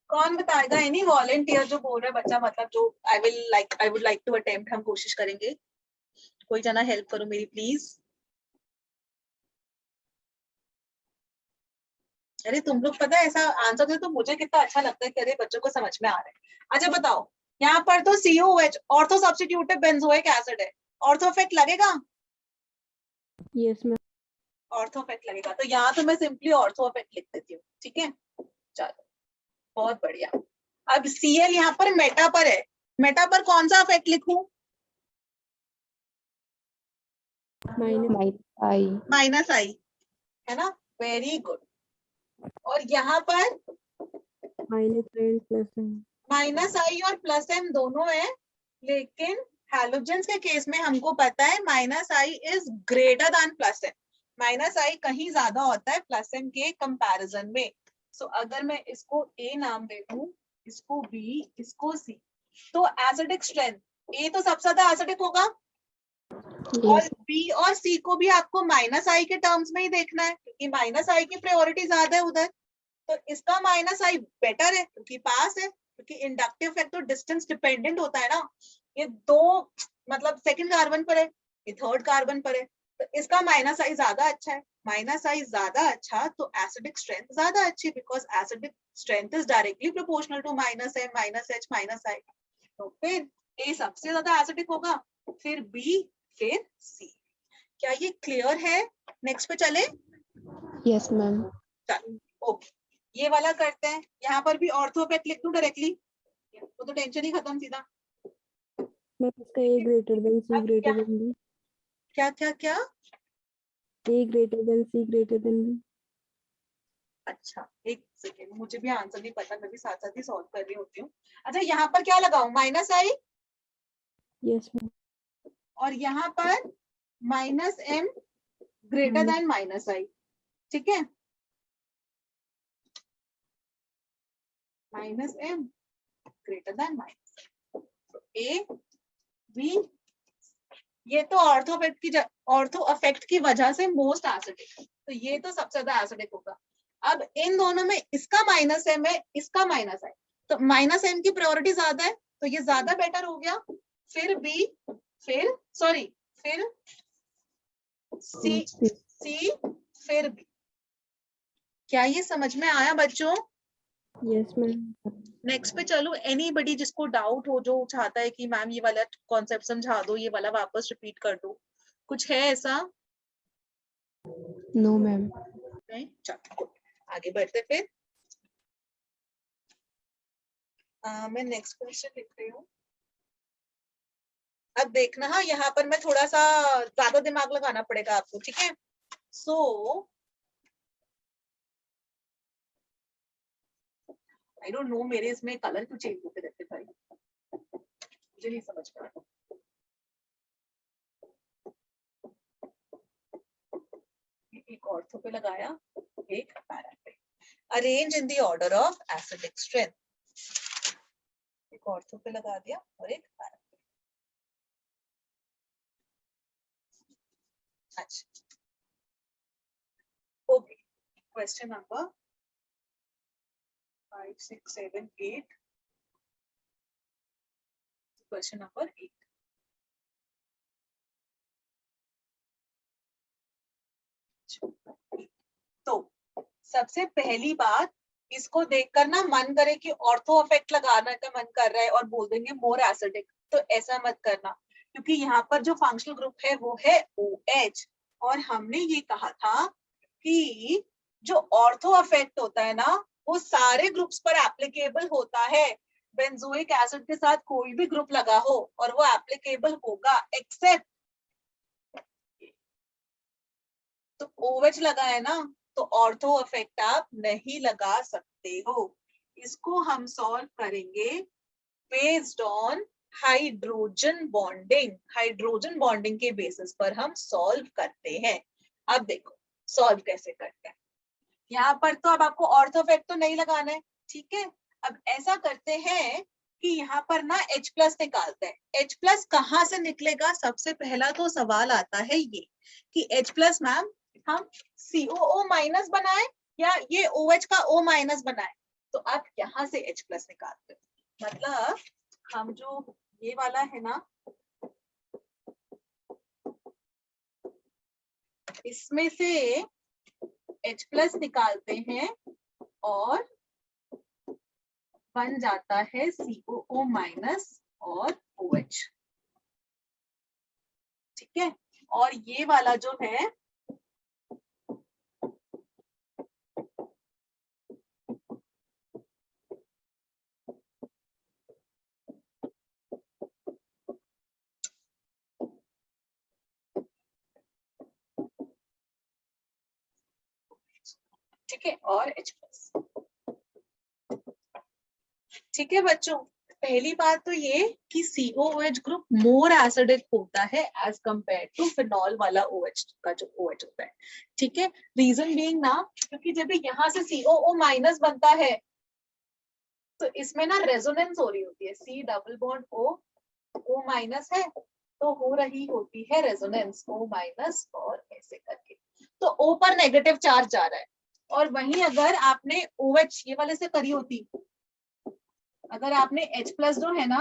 कौन बताएगा? एनी वॉलंटियर जो बोल रहा है बच्चा, मतलब जो I would like to attempt, हम कोशिश करेंगे। कोई जना हेल्प करो मेरी प्लीज। अरे तुम लोग पता है ऐसा आंसर दे तो मुझे कितना अच्छा लगता है कि अरे बच्चों को समझ में आ रहा है। अच्छा बताओ, यहाँ पर तो COH ortho substituted benzoic acid है, ऑर्थो इफेक्ट लगेगा? Yes, ma'am. ऑर्थो इफेक्ट लगेगा, तो यहाँ तो मैं सिंपली ऑर्थो इफेक्ट लिख देती हूँ, ठीक है। चलो बहुत बढ़िया। अब Cl यहाँ पर मेटा पर है, मेटा पर कौन सा इफेक्ट लिखूं? Minus I. माइनस I, है ना? Very good. और यहाँ पर -i प्लस m। -i और +m दोनों है, लेकिन हैलोजेंस के केस में हमको पता है -i is greater than +m। -i कहीं ज्यादा होता है +m के कंपैरिजन में। सो अगर मैं इसको A नाम दे दूं, इसको B, इसको C, तो एसिडिक स्ट्रेंथ A तो सबसे ज्यादा एसिडिक होगा, और Yes, B और C को भी आपको -i के टर्म्स में ही देखना है, क्योंकि -i की प्रायोरिटी ज्यादा है उधर। तो इसका -i बेटर है क्योंकि पास है, क्योंकि इंडक्टिव इफेक्ट तो डिस्टेंस डिपेंडेंट होता है ना। ये दो मतलब सेकंड कार्बन पर है, ये थर्ड कार्बन पर है, तो इसका -i ज्यादा अच्छा है। -i ज्यादा अच्छा तो एसिडिक स्ट्रेंथ ज्यादा अच्छी, because acidic strength is directly proportional to -m -h -i। तो फिर A सबसे ज्यादा एसिडिक होगा, फिर B, फिर C। क्या ये क्लियर है? नेक्स्ट पे चले। yes ma'am. चलो ओके, ये वाला करते हैं। यहाँ पर भी ऑर्थोपेट लिख दूं डायरेक्टली, वो तो टेंशन ही खत्म सीधा। मैम इसका A ग्रेटर देन C अब ग्रेटर देन B। क्या क्या क्या? A greater than C greater than B। अच्छा एक सेकेंड, मुझे भी आंसर नहीं पता, मैं भी साथ साथ ही सॉल्व कर रही होती हूँ। अच्छा यहाँ पर क्या लगाऊं? -i, Yes ma'am. और यहाँ पर -m ग्रेटर देन -i, ठीक है? -m greater than A, B, ये तो ऑर्थो अफेक्ट की वजह से मोस्ट एसिडिक, तो ये तो सबसे ज्यादा एसिडिक होगा। अब इन दोनों में इसका -m है, इसका -i, तो -m की प्रायोरिटी ज्यादा है, तो ये ज्यादा बेटर हो गया। फिर B, फिर सॉरी, फिर C, फिर B। क्या ये समझ में आया बच्चों? Yes ma'am. नेक्स्ट पे चलो। एनीबडी जिसको डाउट हो, जो चाहता है कि मैम ये वाला कॉन्सेप्ट समझा दो, ये वाला वापस रिपीट कर दो, कुछ है ऐसा? No ma'am. नहीं, चलो आगे बढ़ते फिर। मैं नेक्स्ट क्वेश्चन लिख रही हूँ। अब देखना, हाँ यहाँ पर मैं थोड़ा सा ज्यादा दिमाग लगाना पड़ेगा आपको, ठीक है? सो आई डोंट नो, मेरे इसमें कलर क्यों चेंज होते रहते भाई, मुझे नहीं समझ में आता। एक ऑर्थो पे लगाया, एक पैरा पे। Arrange in the order of acidic strength, एक ऑर्थो पे लगा दिया और एक पैरा पे। अच्छा okay, question number 5, 6, 7, 8। Question number 8। तो सबसे पहली बात, इसको देखकर ना मन करे कि ऑर्थो इफेक्ट लगाने का मन कर रहा है और बोल देंगे मोर एसिडिक, तो ऐसा मत करना, क्योंकि यहाँ पर जो फंक्शनल ग्रुप है वो है OH, और हमने ये कहा था कि जो ऑर्थो इफेक्ट होता है ना, वो सारे ग्रुप्स पर एप्लीकेबल होता है। बेंजोइक एसिड के साथ कोई भी ग्रुप लगा हो और वो एप्लीकेबल होगा, एक्सेप्ट तो OH लगा है ना, तो ऑर्थो इफेक्ट आप नहीं लगा सकते हो। इसको हम सॉल्व करेंगे based on hydrogen bonding. Hydrogen bonding के बेसिस पर हम सॉल्व करते हैं। अब देखो सॉल्व कैसे करते हैं। यहाँ पर तो अब आपको ऑर्थो इफेक्ट तो नहीं लगाना है, ठीक है? अब ऐसा करते हैं कि यहाँ पर ना H+ निकालते हैं। H+ कहाँ से निकलेगा? सबसे पहला तो सवाल आता है ये कि H+ मैम हम COO- बनाए या ये OH का O- बनाए, तो आप यहाँ से H+ निकालते हो। मतलब हम जो ये वाला है ना, इसमें से H+ निकालते हैं और बन जाता है COO- और OH, ठीक है? और ये वाला जो है ठीक है, और H+। ठीक है बच्चों, पहली बात तो ये कि COOH ग्रुप मोर एसिडिक होता है एज कंपेयर टू फिनॉल वाला OH का जो OH होता है। ठीक है, रीजन बीइंग ना, क्योंकि जब यहाँ से COO- बनता है तो इसमें ना रेजोनेंस हो रही होती है, C डबल बॉन्ड O है तो हो रही होती है रेजोनेंस O- और ऐसे करके, तो O पर नेगेटिव चार्ज जा रहा है। और वहीं अगर आपने OH ये वाले से करी होती, अगर आपने H+ जो है ना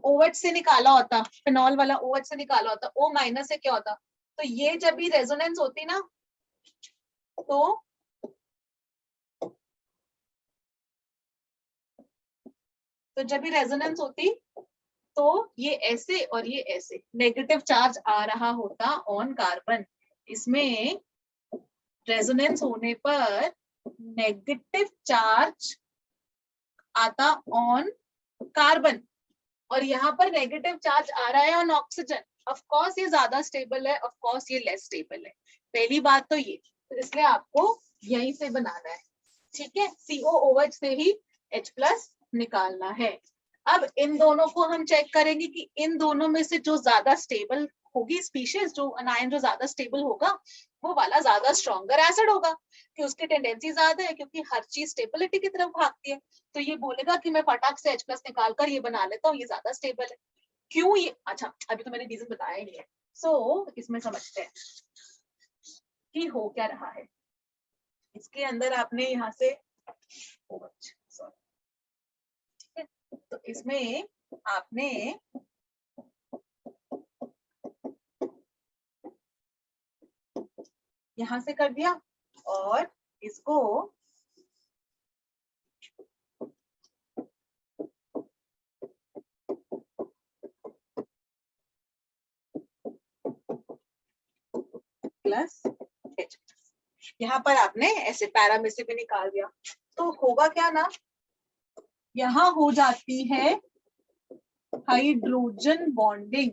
OH से निकाला होता, फिनॉल वाला OH से निकाला होता, O- से क्या होता, तो ये जब भी रेजोनेंस होती ना तो जब भी रेजोनेंस होती तो ये ऐसे और ये ऐसे नेगेटिव चार्ज आ रहा होता ऑन कार्बन। इसमें रेजोनेंस होने पर नेगेटिव चार्ज आता ऑन कार्बन और यहाँ पर नेगेटिव चार्ज आ रहा है ऑन ऑक्सीजन। ऑफ कोर्स ये ज्यादा स्टेबल है, ऑफ कोर्स ये लेस स्टेबल है। पहली बात तो ये, तो इसलिए आपको यहीं से बनाना है। ठीक है, COOH से ही H+ निकालना है। अब इन दोनों को हम चेक करेंगे कि इन दोनों में से जो ज्यादा स्टेबल होगी स्पीशीज, जो अनायन जो ज्यादा स्टेबल होगा वो वाला ज्यादा स्ट्रॉन्गर एसिड होगा, कि उसकी टेंडेंसी ज्यादा है, क्योंकि हर चीज स्टेबिलिटी की तरफ भागती है। तो ये बोलेगा कि मैं फटाक से H+ निकाल कर ये बना लेता हूँ, ये ज्यादा स्टेबल है। क्यों ये, अच्छा अभी तो मैंने रीजन बताया ही नहीं है। सो इसमें समझते हैं कि हो क्या रहा है। इसके अंदर आपने यहाँ से सॉरी, ठीक है, तो इसमें आपने यहाँ से कर दिया और इसको +H, यहाँ पर आपने ऐसे पैरा में से भी निकाल दिया, तो होगा क्या ना, यहाँ हो जाती है हाइड्रोजन बॉन्डिंग।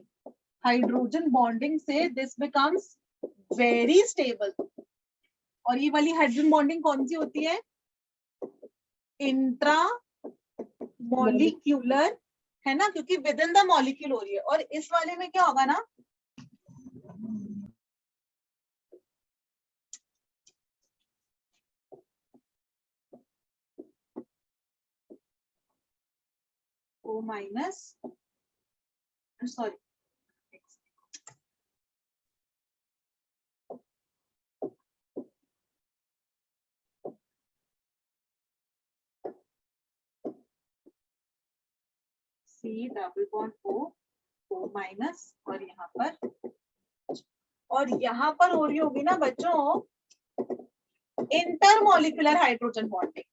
हाइड्रोजन बॉन्डिंग से दिस बिकम्स वेरी स्टेबल। और ये वाली हाइड्रोजन बॉन्डिंग कौन सी होती है, इंट्रा मॉलिक्यूलर, है ना, क्योंकि विद इन द मॉलिक्यूल हो रही है। और इस वाले में क्या होगा ना, O-, sorry C double bond O- और यहाँ पर, और यहाँ पर हो रही होगी ना बच्चों इंटरमॉलिक्यूलर हाइड्रोजन बॉन्डिंग।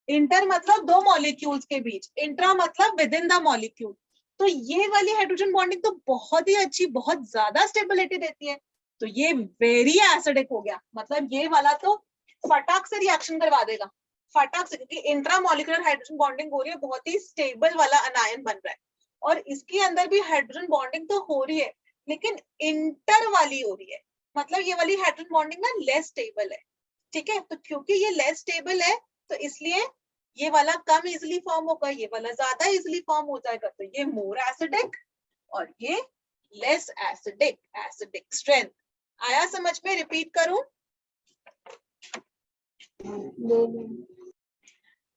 इंटर मतलब दो मॉलिक्यूल्स के बीच, इंट्रा मतलब विद इन द मॉलिक्यूल। तो ये वाली हाइड्रोजन बॉन्डिंग तो बहुत ही अच्छी, बहुत ज्यादा स्टेबिलिटी देती है। तो ये वेरी एसिडिक हो गया, मतलब ये वाला तो फटाक से रिएक्शन करवा देगा, फटाक से, क्योंकि इंट्रा मॉलिक्यूलर हाइड्रोजन बॉन्डिंग हो रही है, बहुत ही स्टेबल वाला अनायन बन रहा है। और इसके अंदर भी हाइड्रोजन बॉन्डिंग तो हो रही है, लेकिन इंटर वाली हो रही है, मतलब ये वाली हाइड्रोजन बॉन्डिंग ना लेस स्टेबल है। ठीक है, तो क्योंकि ये लेस स्टेबल है तो इसलिए ये वाला कम इजिली फॉर्म होगा, ये वाला ज्यादा इजिली फॉर्म हो जाएगा। तो ये मोर एसिडिक और ये लेस एसिडिक, एसिडिक स्ट्रेंथ। आया समझ में, रिपीट करूं,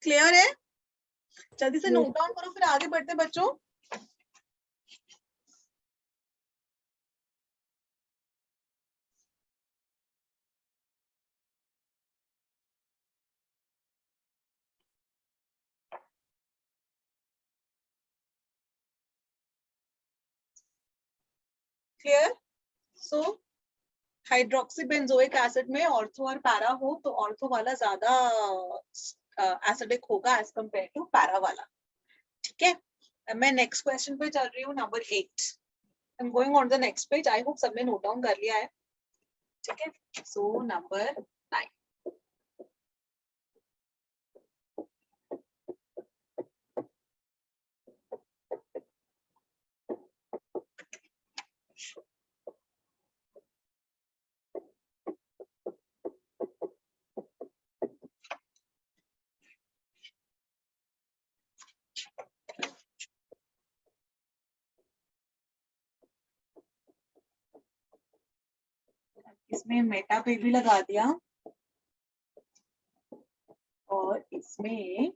क्लियर है? जल्दी से नोट डाउन करो, फिर आगे बढ़ते बच्चों। क्लियर? सो हाइड्रोक्सी बेंजोइक एसिड में ऑर्थो और पैरा हो तो ऑर्थो वाला ज्यादा एसिडिक होगा एज कंपेयर टू पैरा वाला। ठीक है, मैं नेक्स्ट क्वेश्चन पे चल रही हूँ, number 8। I am going on the next page, I hope सबने नोट डाउन कर लिया है। ठीक है, सो नंबर 9, इसमें मेटा पे भी लगा दिया और इसमें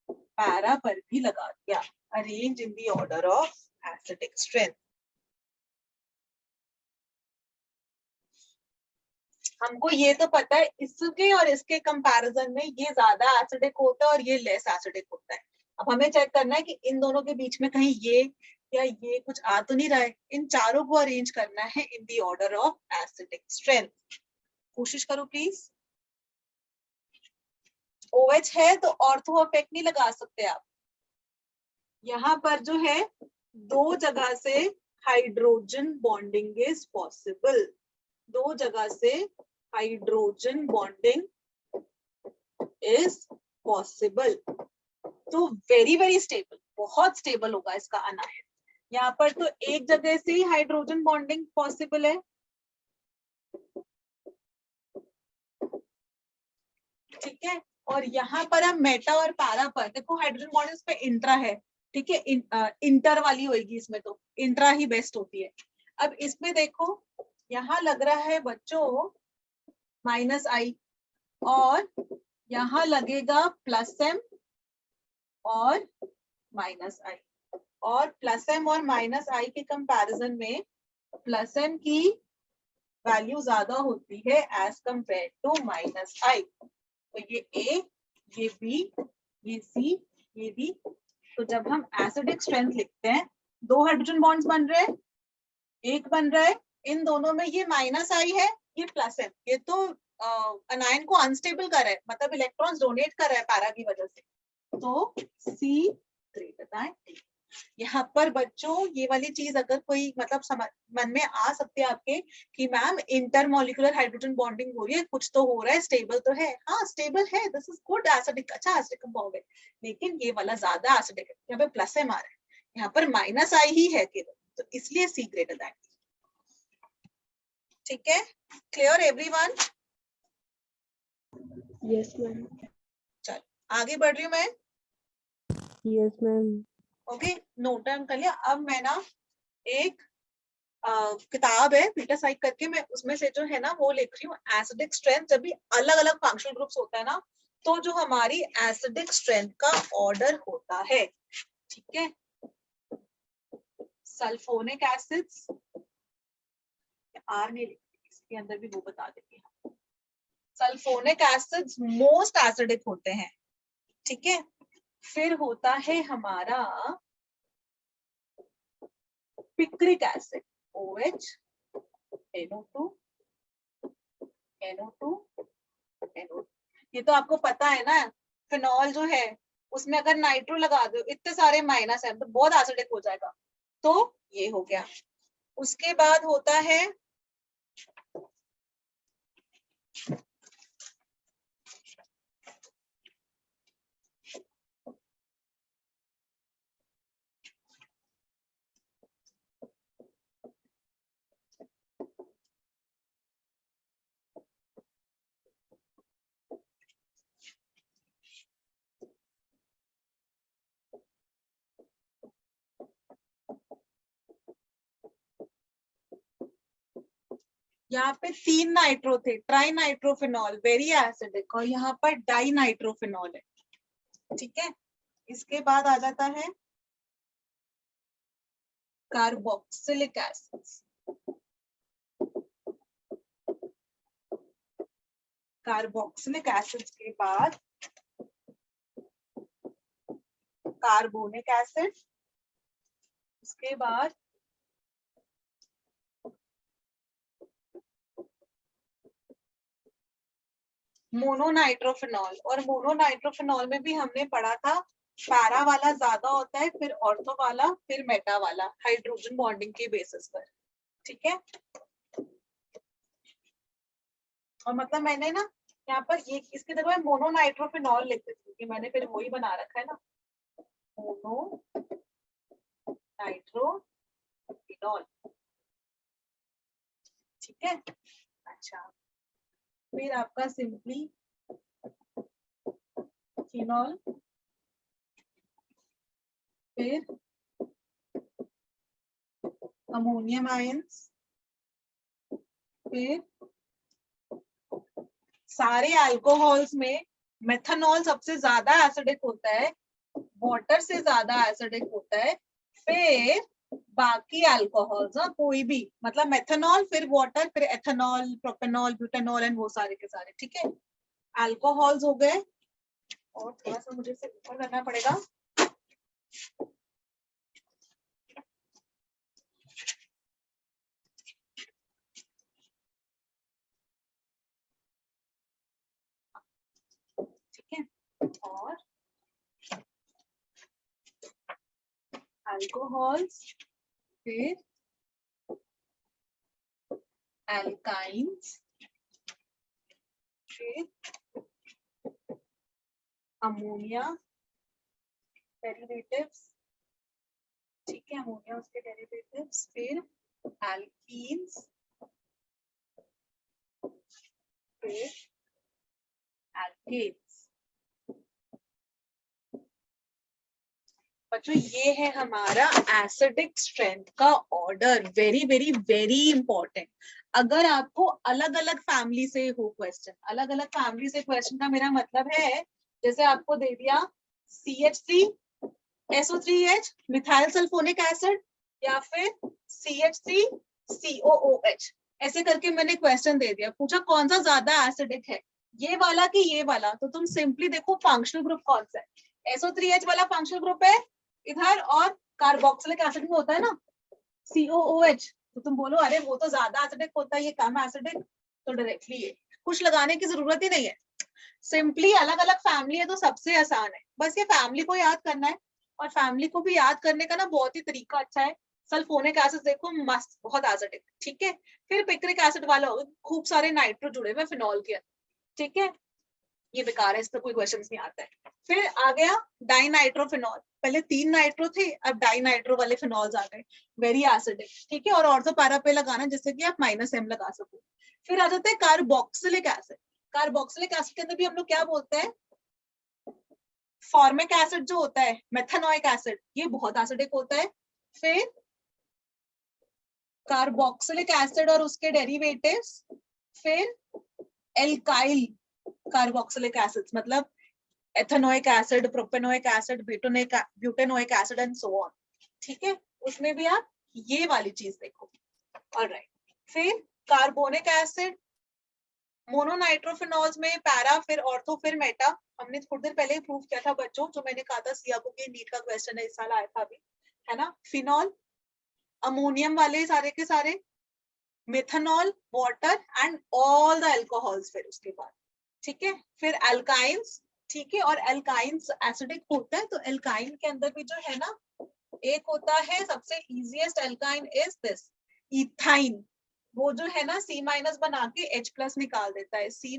पैरा पर भी लगा दिया। Arrange in the order of acidic strength. हमको ये तो पता है इसके और इसके कंपैरिजन में ये ज्यादा एसिडिक होता है और ये लेस एसिडिक होता है। अब हमें चेक करना है कि इन दोनों के बीच में कहीं ये या ये कुछ आ तो नहीं रहा है। इन चारों को अरेंज करना है in the order of acidic strength. कोशिश करो प्लीज। OH है तो ऑर्थो इफेक्ट नहीं लगा सकते आप। यहाँ पर जो है दो जगह से हाइड्रोजन बॉन्डिंग इज पॉसिबल। दो जगह से हाइड्रोजन बॉन्डिंग इज पॉसिबल। तो वेरी वेरी स्टेबल, बहुत स्टेबल होगा इसका अनायन। यहाँ पर तो एक जगह से ही हाइड्रोजन बॉन्डिंग पॉसिबल है, ठीक है। और यहाँ पर हम मेटा और पैरा पर देखो हाइड्रोजन बॉन्ड इस पे इंट्रा है, ठीक है। इंटर वाली होगी इसमें, तो इंट्रा ही बेस्ट होती है। अब इसमें देखो यहाँ लग रहा है बच्चों -I और यहाँ लगेगा +M और -I। और +M और -I के कंपैरिजन में +M की वैल्यू ज्यादा होती है एज कंपेयर टू -I। तो ये A, ये B, ये C, ये D। तो जब हम एसिडिक स्ट्रेंथ लिखते हैं, दो हाइड्रोजन बॉन्ड्स बन रहे हैं, एक बन रहा है, इन दोनों में ये -I है, ये +M। ये तो अनायन को अनस्टेबल कर रहा है, मतलब इलेक्ट्रॉन्स डोनेट कर रहा है पैरा की वजह से। तो C ग्रेटर देन D। यहाँ पर बच्चों ये वाली चीज अगर कोई मतलब मन में आ सकती है आपके कि मैम इंटरमोलिकुलर हाइड्रोजन बॉन्डिंग हो रही है, कुछ तो हो रहा है, स्टेबल तो है। हाँ स्टेबल है, दिस इज गुड एसिडिक, अच्छा एसिडिक कंपाउंड है, लेकिन ये वाला ज्यादा एसिडिक है। यहाँ पे +M आ रहा है, यहाँ पर -I ही है केवल, तो इसलिए C ग्रेटर देन D। ठीक है, क्लियर एवरीवन? Yes ma'am. चलो आगे बढ़ रही हूँ मैं। Yes ma'am. Okay, note down कर लिया। अब मैं ना एक किताब है पीटर साइक करके, मैं उसमें से जो है ना वो लिख रही हूँ एसिडिक स्ट्रेंथ। जब भी अलग अलग फंक्शनल ग्रुप्स होता है ना, तो जो हमारी एसिडिक स्ट्रेंथ का ऑर्डर होता है, ठीक है। सल्फोनिक एसिड्स, आर नहीं लिखती, इसके अंदर भी वो बता देती हूँ। सल्फोनिक एसिड्स मोस्ट एसिडिक होते हैं, ठीक है। फिर होता है हमारा picric acid, OH, NO2, NO2, NO2। ये तो आपको पता है ना, फिनॉल जो है उसमें अगर नाइट्रो लगा दो, इतने सारे माइनस है तो बहुत एसिडिक हो जाएगा। तो ये हो गया। उसके बाद होता है यहाँ पे 3 नाइट्रो थे, ट्राई नाइट्रोफिनॉल वेरी एसिडिक, और यहाँ पर डाई नाइट्रोफिनॉल है, ठीक है। इसके बाद आ जाता है कार्बोक्सिलिक एसिड। कार्बोक्सिलिक एसिड के बाद कार्बोनिक एसिड, उसके बाद मोनोनाइट्रोफिनॉल। और मोनोनाइट्रोफिनॉल में भी हमने पढ़ा था पैरा वाला ज्यादा होता है, फिर ऑर्थो वाला, फिर मेटा वाला, हाइड्रोजन बॉन्डिंग के बेसिस पर, ठीक है। और मतलब मैंने ना यहाँ पर ये इसकी जगह मोनोनाइट्रोफिनॉल लिख देती हूँ, मैंने फिर वही बना रखा है ना, मोनोनाइट्रोफिनॉल, ठीक है। अच्छा, फिर आपका सिंपली फिनॉल, फिर अमोनियम आयंस, फिर सारे अल्कोहल्स में मेथनॉल सबसे ज्यादा एसिडिक होता है, वाटर से ज्यादा एसिडिक होता है, फिर बाकी अल्कोहल्स, कोई भी, मतलब मेथनॉल फिर वाटर फिर एथेनॉल, प्रोपेनॉल, ब्यूटेनॉल एंड वो सारे के सारे, ठीक है। अल्कोहल्स हो गए, और थोड़ा सा मुझे इसे ऊपर करना पड़ेगा। ठीक है, और अल्कोहल्स फिर एल्काइंस फिर अमोनिया डेरिवेटिव्स, ठीक है, अमोनिया उसके डेरिवेटिव्स, फिर एल्कीन्स, फिर एल्केन्स। बच्चों ये है हमारा एसिडिक स्ट्रेंथ का order, very very very important. अगर आपको अलग अलग फैमिली से हो क्वेश्चन, अलग अलग फैमिली से क्वेश्चन का मेरा मतलब है, जैसे आपको दे दिया CH3 SO3H methyl sulphonic acid, या फिर CH3 COOH, ऐसे करके मैंने क्वेश्चन दे दिया, पूछा कौन सा ज्यादा एसिडिक है, ये वाला कि ये वाला, तो तुम सिंपली देखो फंक्शनल ग्रुप कौन सा है। SO3H वाला फंक्शनल ग्रुप है इधर, और कार्बोक्सिलिक एसिड में होता है ना COOH, तो तुम बोलो अरे वो तो ज्यादा एसिडिक होता है, ये कम एसिडिक, तो डायरेक्टली ये कुछ लगाने की जरूरत ही नहीं है, सिंपली अलग अलग फैमिली है तो सबसे आसान है, बस ये फैमिली को याद करना है। और फैमिली को भी याद करने का ना बहुत ही तरीका अच्छा है, सल्फोनिक एसिड देखो मस्त, बहुत एसिडिक, ठीक है। फिर पिक्रिक एसिड वाला होगा, खूब सारे नाइट्रो जुड़े हुए फिनॉल के, ठीक है, ये बेकार है, इस पर कोई क्वेश्चन नहीं आता है। फिर आ गया डाइनाइट्रोफिनॉल, पहले 3 नाइट्रो थे, अब डाइनाइट्रो वाले फिनॉल्स आ गए, वेरी एसिडिक, ठीक है, और ऑर्थो पैरा पे लगाना जिससे कि आप -M लगा सको। फिर आ जाता है कार्बोक्सिलिक एसिड, कार्बोक्सिलिक एसिड के अंदर भी हम लोग क्या बोलते हैं, फॉर्मिक एसिड जो होता है, मेथनोइक एसिड, ये बहुत एसिडिक होता है। फिर कार्बोक्सिलिक एसिड और उसके डेरिवेटिव्स, फिर एल्काइल कार्बोक्सिलिक एसिड्स, मतलब ethanoic acid, propanoic acid, butanoic acid and so on, ठीक है, उसमें भी आप ये वाली चीज देखो। ऑलराइट, फिर कार्बोनिक एसिड, मोनोनाइट्रोफिनॉल्स में पैरा, फिर ऑर्थो, फिर मेटा, हमने थोड़ी देर पहले ही प्रूव किया था बच्चों, जो मैंने कहा था सियाको के नीट का क्वेश्चन है, इस साल आया था अभी, है ना। फिनॉल, अमोनियम वाले सारे के सारे, methanol, water and all the alcohols, फिर उसके बाद, ठीक है, फिर अल्काइंस, ठीक है, और अल्काइंस एसिडिक होता है, तो अल्काइन के अंदर भी जो है ना, एक होता है सबसे easiest alkyne is this ethyne, वो जो है ना C- बना के H+ निकाल देता है। C-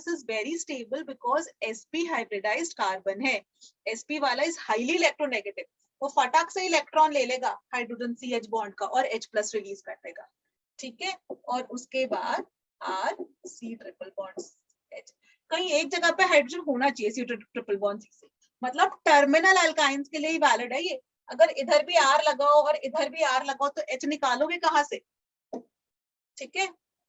is very stable because sp hybridised carbon है, sp वाला इज हाईली इलेक्ट्रोनेगेटिव, वो फटाक से इलेक्ट्रॉन ले लेगा हाइड्रोजन CH बॉन्ड का और H+ रिलीज कर देगा, ठीक है, और उसके बाद R C triple bond H, कहीं एक जगह पे हाइड्रोजन होना चाहिए C ट्रिपल बॉन्ड C से, मतलब टर्मिनल अल्काइंस के लिए ही वैलिड है ये। अगर इधर भी R लगाओ और इधर भी R लगाओ तो H निकालोगे कहाँ से, ठीक है,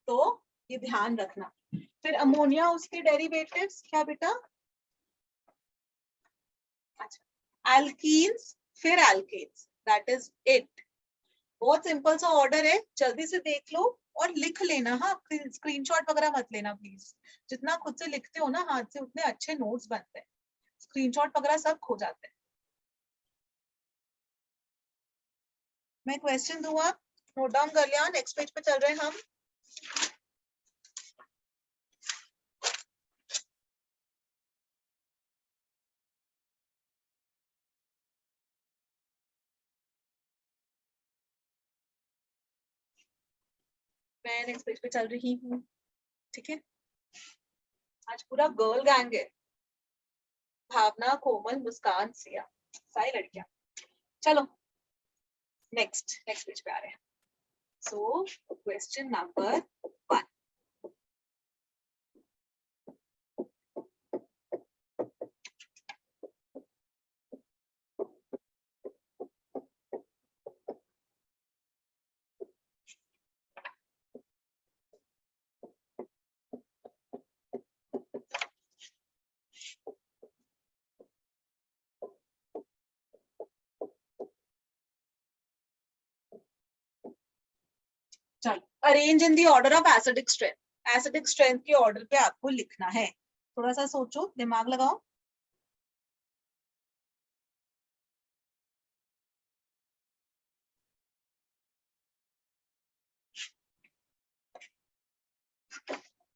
तो ये ध्यान रखना। फिर अमोनिया, उसके डेरिवेटिव्स क्या बेटा, अच्छा, एल्कीन्स, फिर एल्केन्स, दैट इज इट। बहुत सिंपल सा ऑर्डर है, जल्दी से देख लो और लिख लेना, हाँ, स्क्रीनशॉट वगैरह मत लेना प्लीज, जितना खुद से लिखते हो ना हाथ से उतने अच्छे नोट्स बनते हैं, स्क्रीनशॉट वगैरह सब खो जाते हैं। मैं क्वेश्चन दूंगा, नोट डाउन कर लिया, नेक्स्ट पेज पे चल रहे हैं हम। मैं नेक्स्ट पेज पे चल रही हूँ, ठीक है, आज पूरा गर्ल गैंग है, भावना, कोमल, मुस्कान, सिया, सारी लड़कियां। चलो नेक्स्ट पेज पे आ रहे हैं। सो क्वेश्चन नंबर 1, चलो, arrange in the order of acidic strength, acidic strength के ऑर्डर पे आपको लिखना है। थोड़ा सा सोचो, दिमाग लगाओ।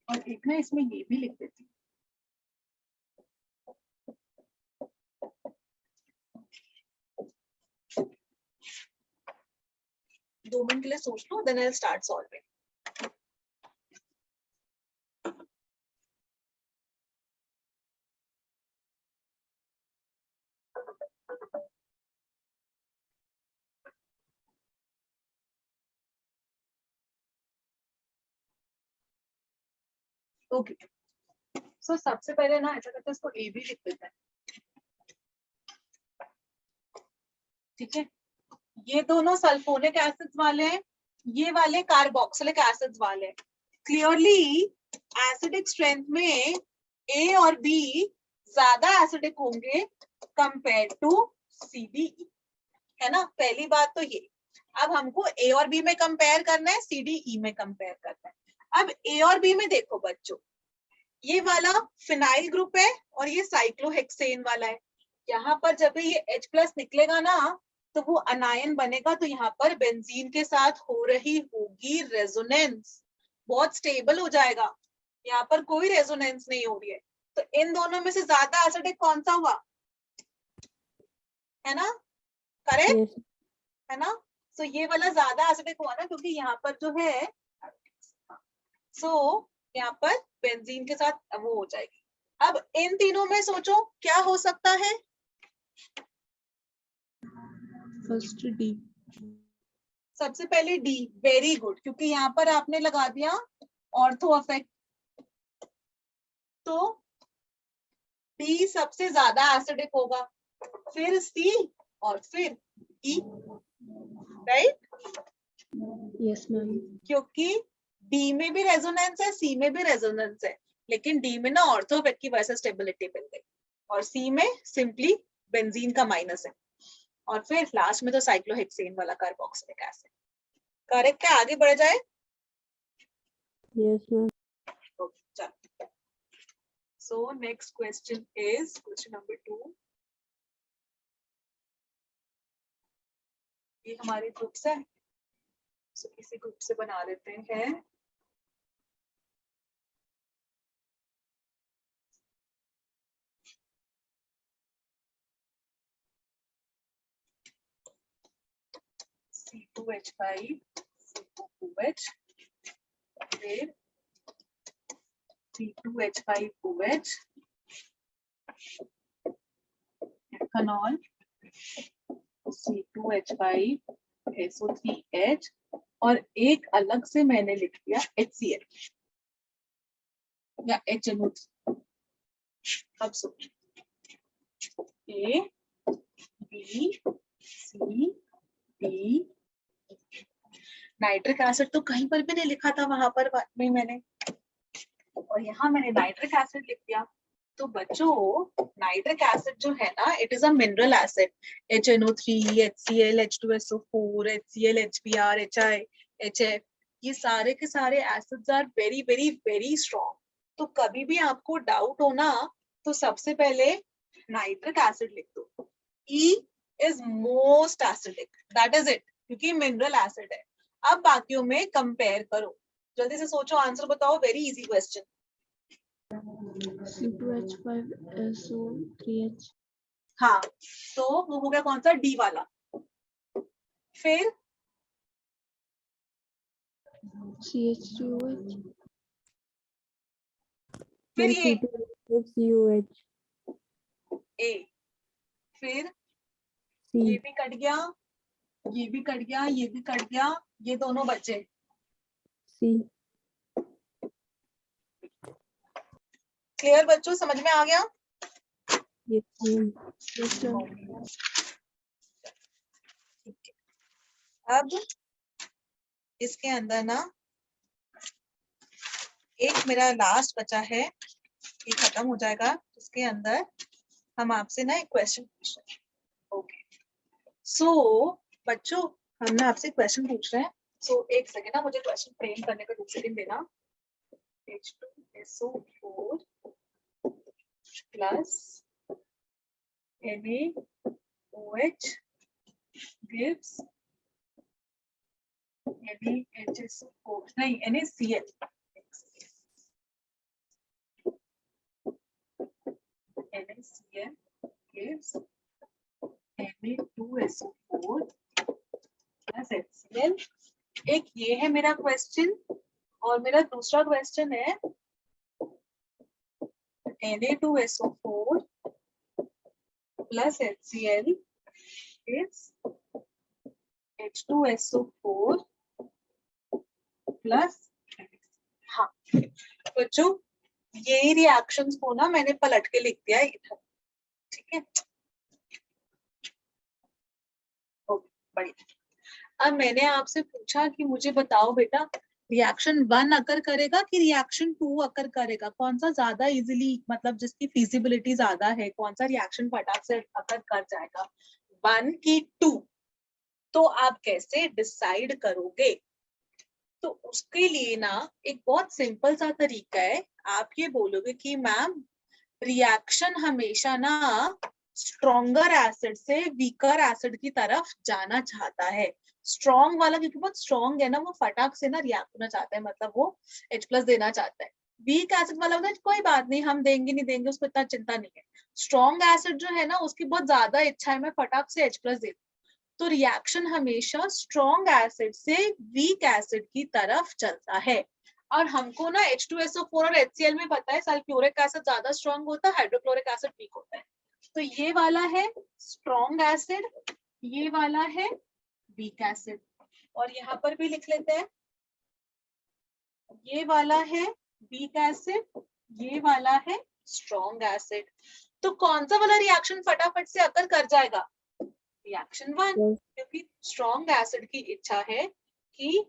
और एक ना इसमें ये भी लिख देती हूँ। 2 मिनट के लिए सोच लो, then I will start solving. Okay, so सबसे पहले ना ऐसा करते हैं, इसको ए भी लिख देते हैं। ठीक है, ये दोनों सल्फोनिक एसिड्स वाले हैं, ये वाले कार्बोक्सिलिक एसिड्स वाले हैं। क्लियरली एसिडिक स्ट्रेंथ में ए और बी ज्यादा एसिडिक होंगे compare to C D E, है ना। पहली बात तो ये। अब हमको ए और बी में कंपेयर करना है, सी डी ई में कंपेयर करना है। अब ए और बी में देखो बच्चों, ये वाला फिनाइल ग्रुप है और ये साइक्लोहेक्सेन वाला है। यहाँ पर जब ये H+ निकलेगा ना, तो वो अनायन बनेगा, तो यहाँ पर बेंजीन के साथ हो रही होगी रेजोनेंस, बहुत स्टेबल हो जाएगा। यहाँ पर कोई रेजोनेंस नहीं हो रही है, तो इन दोनों में से ज्यादा एसिडिक कौन सा हुआ, है ना, करेक्ट yes, है ना। सो ये वाला ज्यादा एसिडिक हुआ ना, क्योंकि यहाँ पर जो है यहाँ पर बेंजीन के साथ वो हो जाएगी। अब इन तीनों में सोचो क्या हो सकता है। First D. सबसे पहले डी, वेरी गुड, क्योंकि यहाँ पर आपने लगा दिया ऑर्थो अफेक्ट, तो डी सबसे ज्यादा एसिडिक होगा, फिर सी और फिर ई, राइट। Yes ma'am. क्योंकि डी में भी रेजोनेंस है, सी में भी रेजोनेंस है, लेकिन डी में ना ऑर्थो अफेक्ट की वजह से स्टेबिलिटी मिल गई, और सी में सिंपली बेंजीन का माइनस है, और फिर लास्ट में तो साइक्लोहेक्सेन वाला कार्बोक्सिलिक एसिड। करेक्ट है, आगे बढ़ जाए। Yes ma'am. चलो, so next question is question number 2। ये हमारे ग्रुप्स है, सो किसी ग्रुप से बना लेते हैं। C2H5, C2OH, फिर C2H5OH, ethanol, C2H5SO3H, और एक अलग से मैंने लिख दिया HCl या HNO3। अब सोचो, A, B, C, D, nitric acid तो कहीं पर भी नहीं लिखा था, वहां पर में मैंने, और यहाँ मैंने नाइट्रिक एसिड लिख दिया। तो बच्चों नाइट्रिक एसिड जो है ना, it is a mineral acid, HNO3, HCl, H2SO4, HCl, HBr, HI, HF, ये सारे के सारे acids are very very very strong. तो कभी भी आपको डाउट हो ना, तो सबसे पहले नाइट्रिक एसिड लिख दो। E is most acidic, that is it, क्योंकि मिनरल एसिड है। अब बाकियों में कंपेयर करो, जल्दी से सोचो, आंसर बताओ, वेरी इजी क्वेश्चन। C2H5SO3H। हाँ, तो वो हो गया कौन सा, डी वाला। फिर CH2OH। फिर ये C2COH। ए, फिर C। ये भी कट गया, ये भी कट गया, ये भी कट गया, ये दोनों बचे। C। क्लियर बच्चों, समझ में आ गया। Yes ma'am. Yes ma'am. अब इसके अंदर ना एक मेरा लास्ट बचा है, ये खत्म हो जाएगा, इसके अंदर हम आपसे ना एक क्वेश्चन पूछ रहे हैं। ओके, सो बच्चों हम ना आपसे क्वेश्चन पूछ रहे हैं, सो एक सेकेंड ना, मुझे क्वेश्चन फ्रेम करने का 2 सेकेंड देना। H2SO4 plus NaOH gives NaHSO4 नहीं NaCl NaCl gives Na2SO4 plus HCl। एक ये है मेरा क्वेश्चन, और मेरा दूसरा क्वेश्चन है Na2SO4 plus HCl is H2SO4 plus। हाँ बच्चों, ये रिएक्शंस को ना मैंने पलट के लिख दिया है इधर, ठीक है। बढ़िया। अब मैंने आपसे पूछा कि मुझे बताओ बेटा, रिएक्शन 1 अकर करेगा कि रिएक्शन 2 अकर करेगा, कौन सा ज्यादा इजीली, मतलब जिसकी फिजिबिलिटी ज्यादा है, कौन सा रिएक्शन फटाक से अकर कर जाएगा, 1 की 2। तो आप कैसे डिसाइड करोगे? तो उसके लिए ना एक बहुत सिंपल सा तरीका है। आप ये बोलोगे कि मैम रिएक्शन हमेशा ना स्ट्रॉन्गर एसिड से वीकर एसिड की तरफ जाना चाहता है। स्ट्रॉन्ग वाला क्योंकि बहुत स्ट्रॉन्ग है ना, वो फटाक से ना रिएक्ट होना चाहता है, मतलब वो H+ देना चाहता है। वीक एसिड वाला होता है कोई बात नहीं, हम देंगे नहीं देंगे, उसको इतना चिंता नहीं है। स्ट्रॉन्ग एसिड जो है ना, उसकी बहुत ज्यादा इच्छा है मैं फटाक से H+ दे दूं। तो रिएक्शन हमेशा स्ट्रॉन्ग एसिड से वीक एसिड की तरफ चलता है। और हमको ना H2SO4 और HCl में पता है सल्फ्यूरिक एसिड ज्यादा स्ट्रॉन्ग होता है, हाइड्रोक्लोरिक एसिड वीक होता है। तो ये वाला है स्ट्रॉन्ग एसिड, ये वाला है वीक एसिड, और यहाँ पर भी लिख लेते हैं, ये वाला है वीक एसिड, ये वाला है स्ट्रॉन्ग एसिड। तो कौन सा वाला रिएक्शन फटाफट से अकर कर जाएगा? रिएक्शन 1, क्योंकि स्ट्रॉन्ग एसिड की इच्छा है कि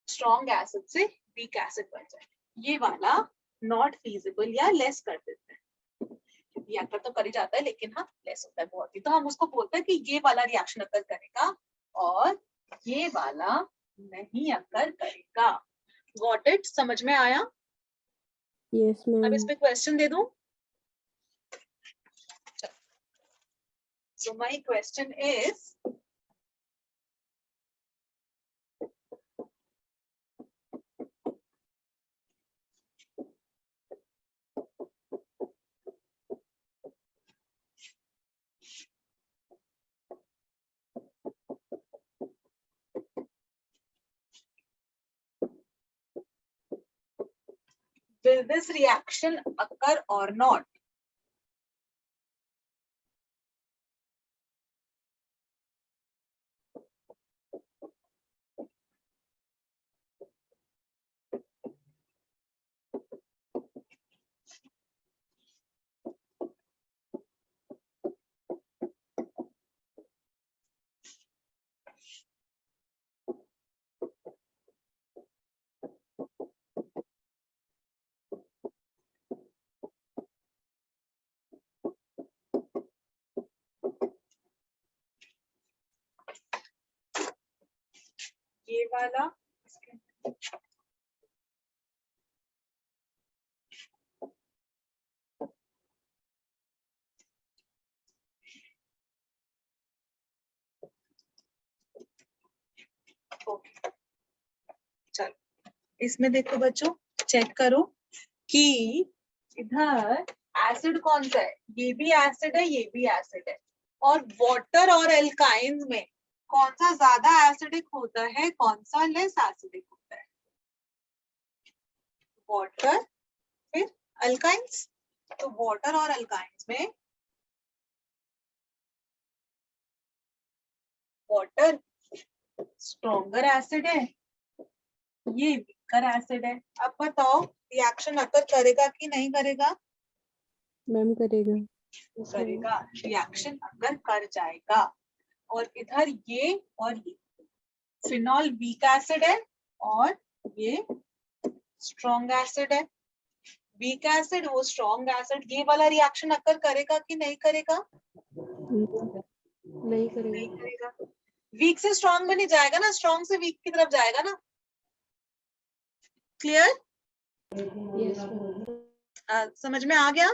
स्ट्रॉन्ग एसिड से वीक एसिड बन जाए। ये वाला नॉट फीजिबल या लेस कर देते हैं, क्योंकि अकर तो कर ही जाता है लेकिन हाँ लेस होता है बहुत ही, तो हम उसको बोलते हैं कि ये वाला रिएक्शन अकर करेगा और ये वाला नहीं अकर करेगा। Got it? समझ में आया? यस अब मैम। इस पे क्वेश्चन दे दूं। So my question is, will this reaction occur or not? ये वाला चलो, इसमें देखो बच्चों, चेक करो कि इधर एसिड कौन सा है, ये भी एसिड है, ये भी एसिड है, और वाटर और एल्काइंस में कौन सा ज्यादा एसिडिक होता है, कौन सा लेस एसिडिक होता है? वाटर फिर अल्काइंस। तो वाटर और अल्काइंस में वाटर स्ट्रॉन्गर एसिड है, ये वीकर एसिड है। अब बताओ रिएक्शन अकर करेगा कि नहीं करेगा? मैम करेगा। करेगा, रिएक्शन अकर कर जाएगा। और इधर ये और ये, फिनॉल वीक एसिड है और ये स्ट्रॉन्ग एसिड है। वीक एसिड वो स्ट्रॉन्ग एसिड, ये वाला रिएक्शन अकर करेगा कि नहीं करेगा? नहीं नहीं करेगा। करेगा। वीक से स्ट्रॉन्ग में नहीं जाएगा ना, स्ट्रॉन्ग से वीक की तरफ जाएगा ना। क्लियर? Yes, ma'am. समझ में आ गया?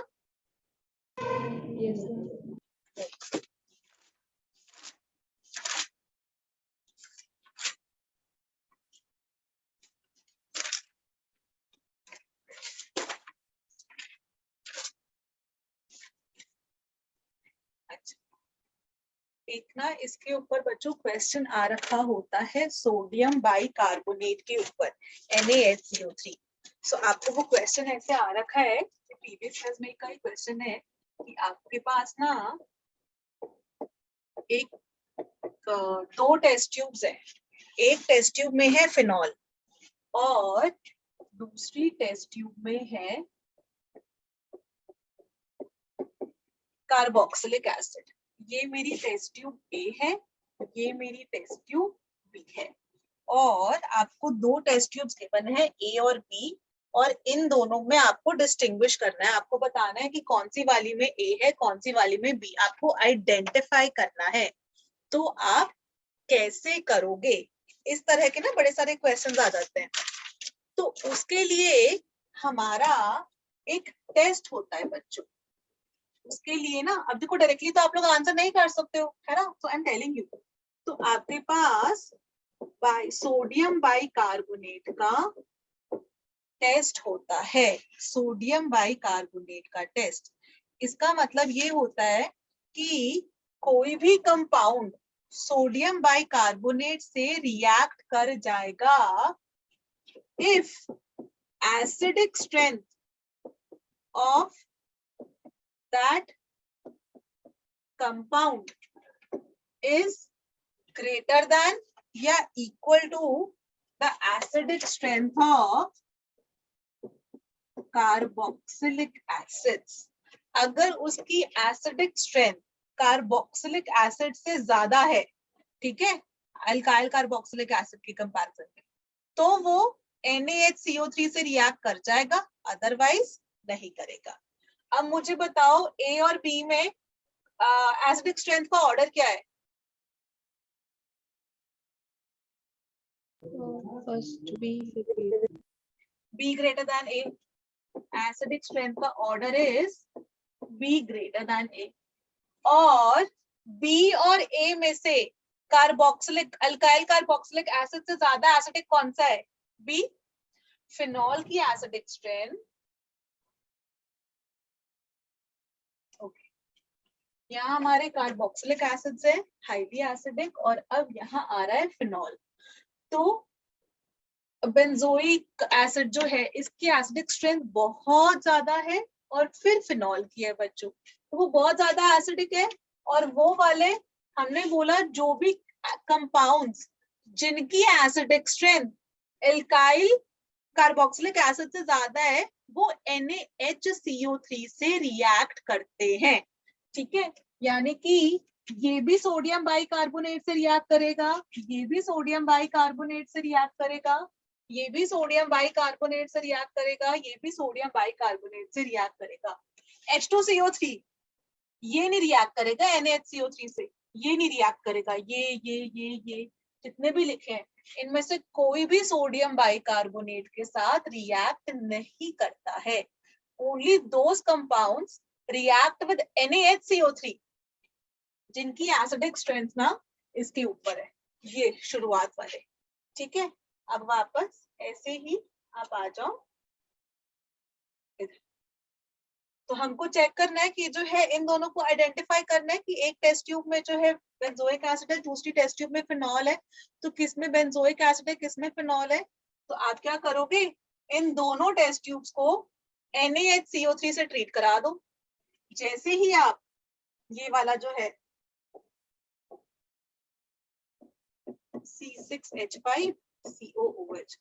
Yes, ma'am. अच्छा, एक ना इसके ऊपर बच्चों क्वेश्चन आ रखा होता है सोडियम बाइकार्बोनेट के ऊपर, NaHCO3। सो आपको वो क्वेश्चन ऐसे आ रखा है, प्रीवियस क्लास में का ही क्वेश्चन है कि आपके पास ना एक दो टेस्ट ट्यूब्स है, एक टेस्ट ट्यूब में है फिनॉल और दूसरी टेस्ट ट्यूब में है कार्बोक्सिलिक एसिड। ये मेरी टेस्ट ट्यूब ए है, ये मेरी टेस्ट ट्यूब बी है, और आपको दो टेस्ट ट्यूब्स गिवन है ए और बी, और इन दोनों में आपको डिस्टिंग्विश करना है, आपको बताना है कि कौन सी वाली में ए है, कौन सी वाली में बी, आपको आइडेंटिफाई करना है। तो आप कैसे करोगे? इस तरह के ना बड़े सारे क्वेश्चंस आ जाते हैं। तो उसके लिए हमारा एक टेस्ट होता है बच्चों। उसके लिए ना, अब देखो डायरेक्टली तो आप लोग आंसर नहीं कर सकते हो, है ना, तो आई एम टेलिंग यू। तो आपके पास सोडियम बाइकार्बोनेट का टेस्ट होता है, सोडियम बाइकार्बोनेट का टेस्ट। इसका मतलब ये होता है कि कोई भी कंपाउंड सोडियम बाइकार्बोनेट से रिएक्ट कर जाएगा if acidic strength of that compound is greater than या equal to the acidic strength of carboxylic acids। अगर उसकी एसिडिक स्ट्रेंथ कार्बोक्सिलिक एसिड से ज्यादा है, ठीक है, अल्काइल कार्बोक्सिलिक एसिड की कंपैरिजन में, तो वो NaHCO3 से रिएक्ट कर जाएगा, अदरवाइज नहीं करेगा। अब मुझे बताओ ए और बी में एसिडिक स्ट्रेंथ का ऑर्डर क्या है? First B. B greater than A. Acidic strength का order is B greater than A। और B और A में से कार्बोक्सिलिक अल्काइल कार्बोक्सिलिक एसिड से ज्यादा एसिडिक कौन सा है? B। फिनॉल की एसिडिक स्ट्रेंथ, ओके, यहाँ हमारे कार्बोक्सिलिक एसिड्स है हाईली एसिडिक, और अब यहाँ आ रहा है फिनॉल। तो बेंजोइक एसिड जो है इसकी एसिडिक स्ट्रेंथ बहुत ज्यादा है, और फिर फिनॉल की है बच्चों, तो वो बहुत ज्यादा एसिडिक है। और वो वाले हमने बोला जो भी कंपाउंड्स जिनकी acidic strength alkyl carboxylic acid से ज्यादा है वो NaHCO3 से रिएक्ट करते हैं, ठीक है। यानी कि ये भी सोडियम बाइकार्बोनेट से रिएक्ट करेगा, ये भी सोडियम बाइकार्बोनेट से रिएक्ट करेगा, ये भी सोडियम बाइकार्बोनेट से रिएक्ट करेगा, ये भी सोडियम बाइकार्बोनेट से रिएक्ट करेगा। H2CO3 ये नहीं रिएक्ट करेगा NaHCO3 से, ये नहीं रिएक्ट करेगा, ये जितने भी लिखे हैं इनमें से कोई भी सोडियम बाइकार्बोनेट के साथ रिएक्ट नहीं करता है। Only those compounds react with NaHCO3 जिनकी एसिडिक स्ट्रेंथ ना इसके ऊपर है, ये शुरुआत वाले, ठीक है। अब वापस ऐसे ही आप आ जाओ इधर। तो हमको चेक करना है कि जो है इन दोनों को आइडेंटिफाई करना है कि एक टेस्ट ट्यूब में जो है बेंजोइक एसिड है, दूसरी टेस्ट ट्यूब में फिनॉल है, तो किस में बेंजोइक एसिड है, किस में फिनॉल है। तो आप क्या करोगे, इन दोनों टेस्ट ट्यूब्स को NaHCO3 से ट्रीट करा दो। जैसे ही आप ये वाला जो है C6H5COOH,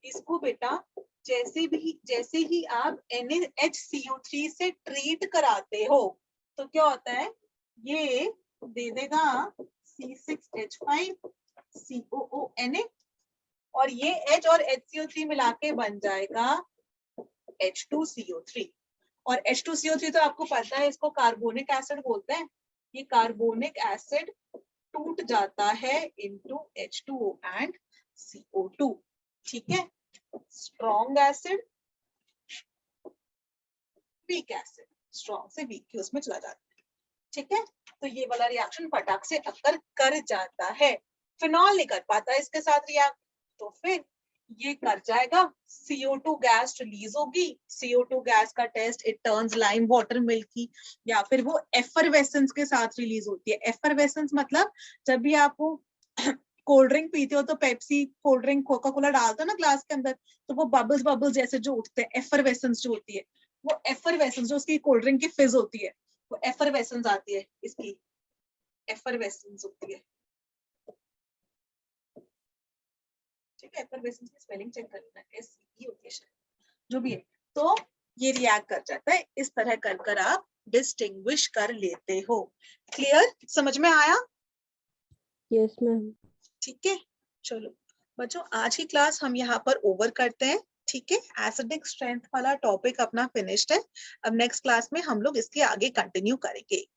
इसको बेटा जैसे ही आप NaHCO3 से ट्रीट कराते हो तो क्या होता है, ये दे देगा C6H5COONA, और ये H और HCO3 मिला के बन जाएगा H2CO3। और H2CO3 तो आपको पता है इसको कार्बोनिक एसिड बोलते हैं। ये कार्बोनिक एसिड टूट जाता है into H2O and CO2। ठीक है, strong acid, weak acid, strong से वीक की उसमें चला जाता है। ठीक है, तो ये वाला रिएक्शन फटाक से अकर कर जाता है। फिनॉल नहीं कर पाता इसके साथ रिएक्ट, तो फिर ये कर जाएगा, CO2 गैस रिलीज होगी। CO2 गैस का test it turns lime water milky, या फिर वो एफरवेसेंस के साथ रिलीज होती है। एफरवेसेंस मतलब जब भी आप वो कोल्ड ड्रिंक पीते हो तो Pepsi cold drink Coca Cola डालते हो ना ग्लास के अंदर, तो वो बबल्स बबल्स जैसे जो उठते हैं, एफरवेसेंस जो होती है, वो एफरवेसेंस जो उसकी कोल्ड ड्रिंक की फिज होती है, वो एफरवेसेंस आती है, इसकी एफरवेसेंस होती है। ठीक है, एफरवेसेंस की स्पेलिंग चेक कर लेना, SE होती है शायद, जो भी है। तो ये रिएक्ट कर जाता है, इस तरह कर कर आप डिस्टिंग्विश कर लेते हो। क्लियर, समझ में आया? Yes ma'am. ठीक है, चलो बच्चों आज की क्लास हम यहाँ पर ओवर करते हैं। ठीक है, एसिडिक स्ट्रेंथ वाला टॉपिक अपना फिनिश्ड है। अब नेक्स्ट क्लास में हम लोग इसके आगे कंटिन्यू करेंगे।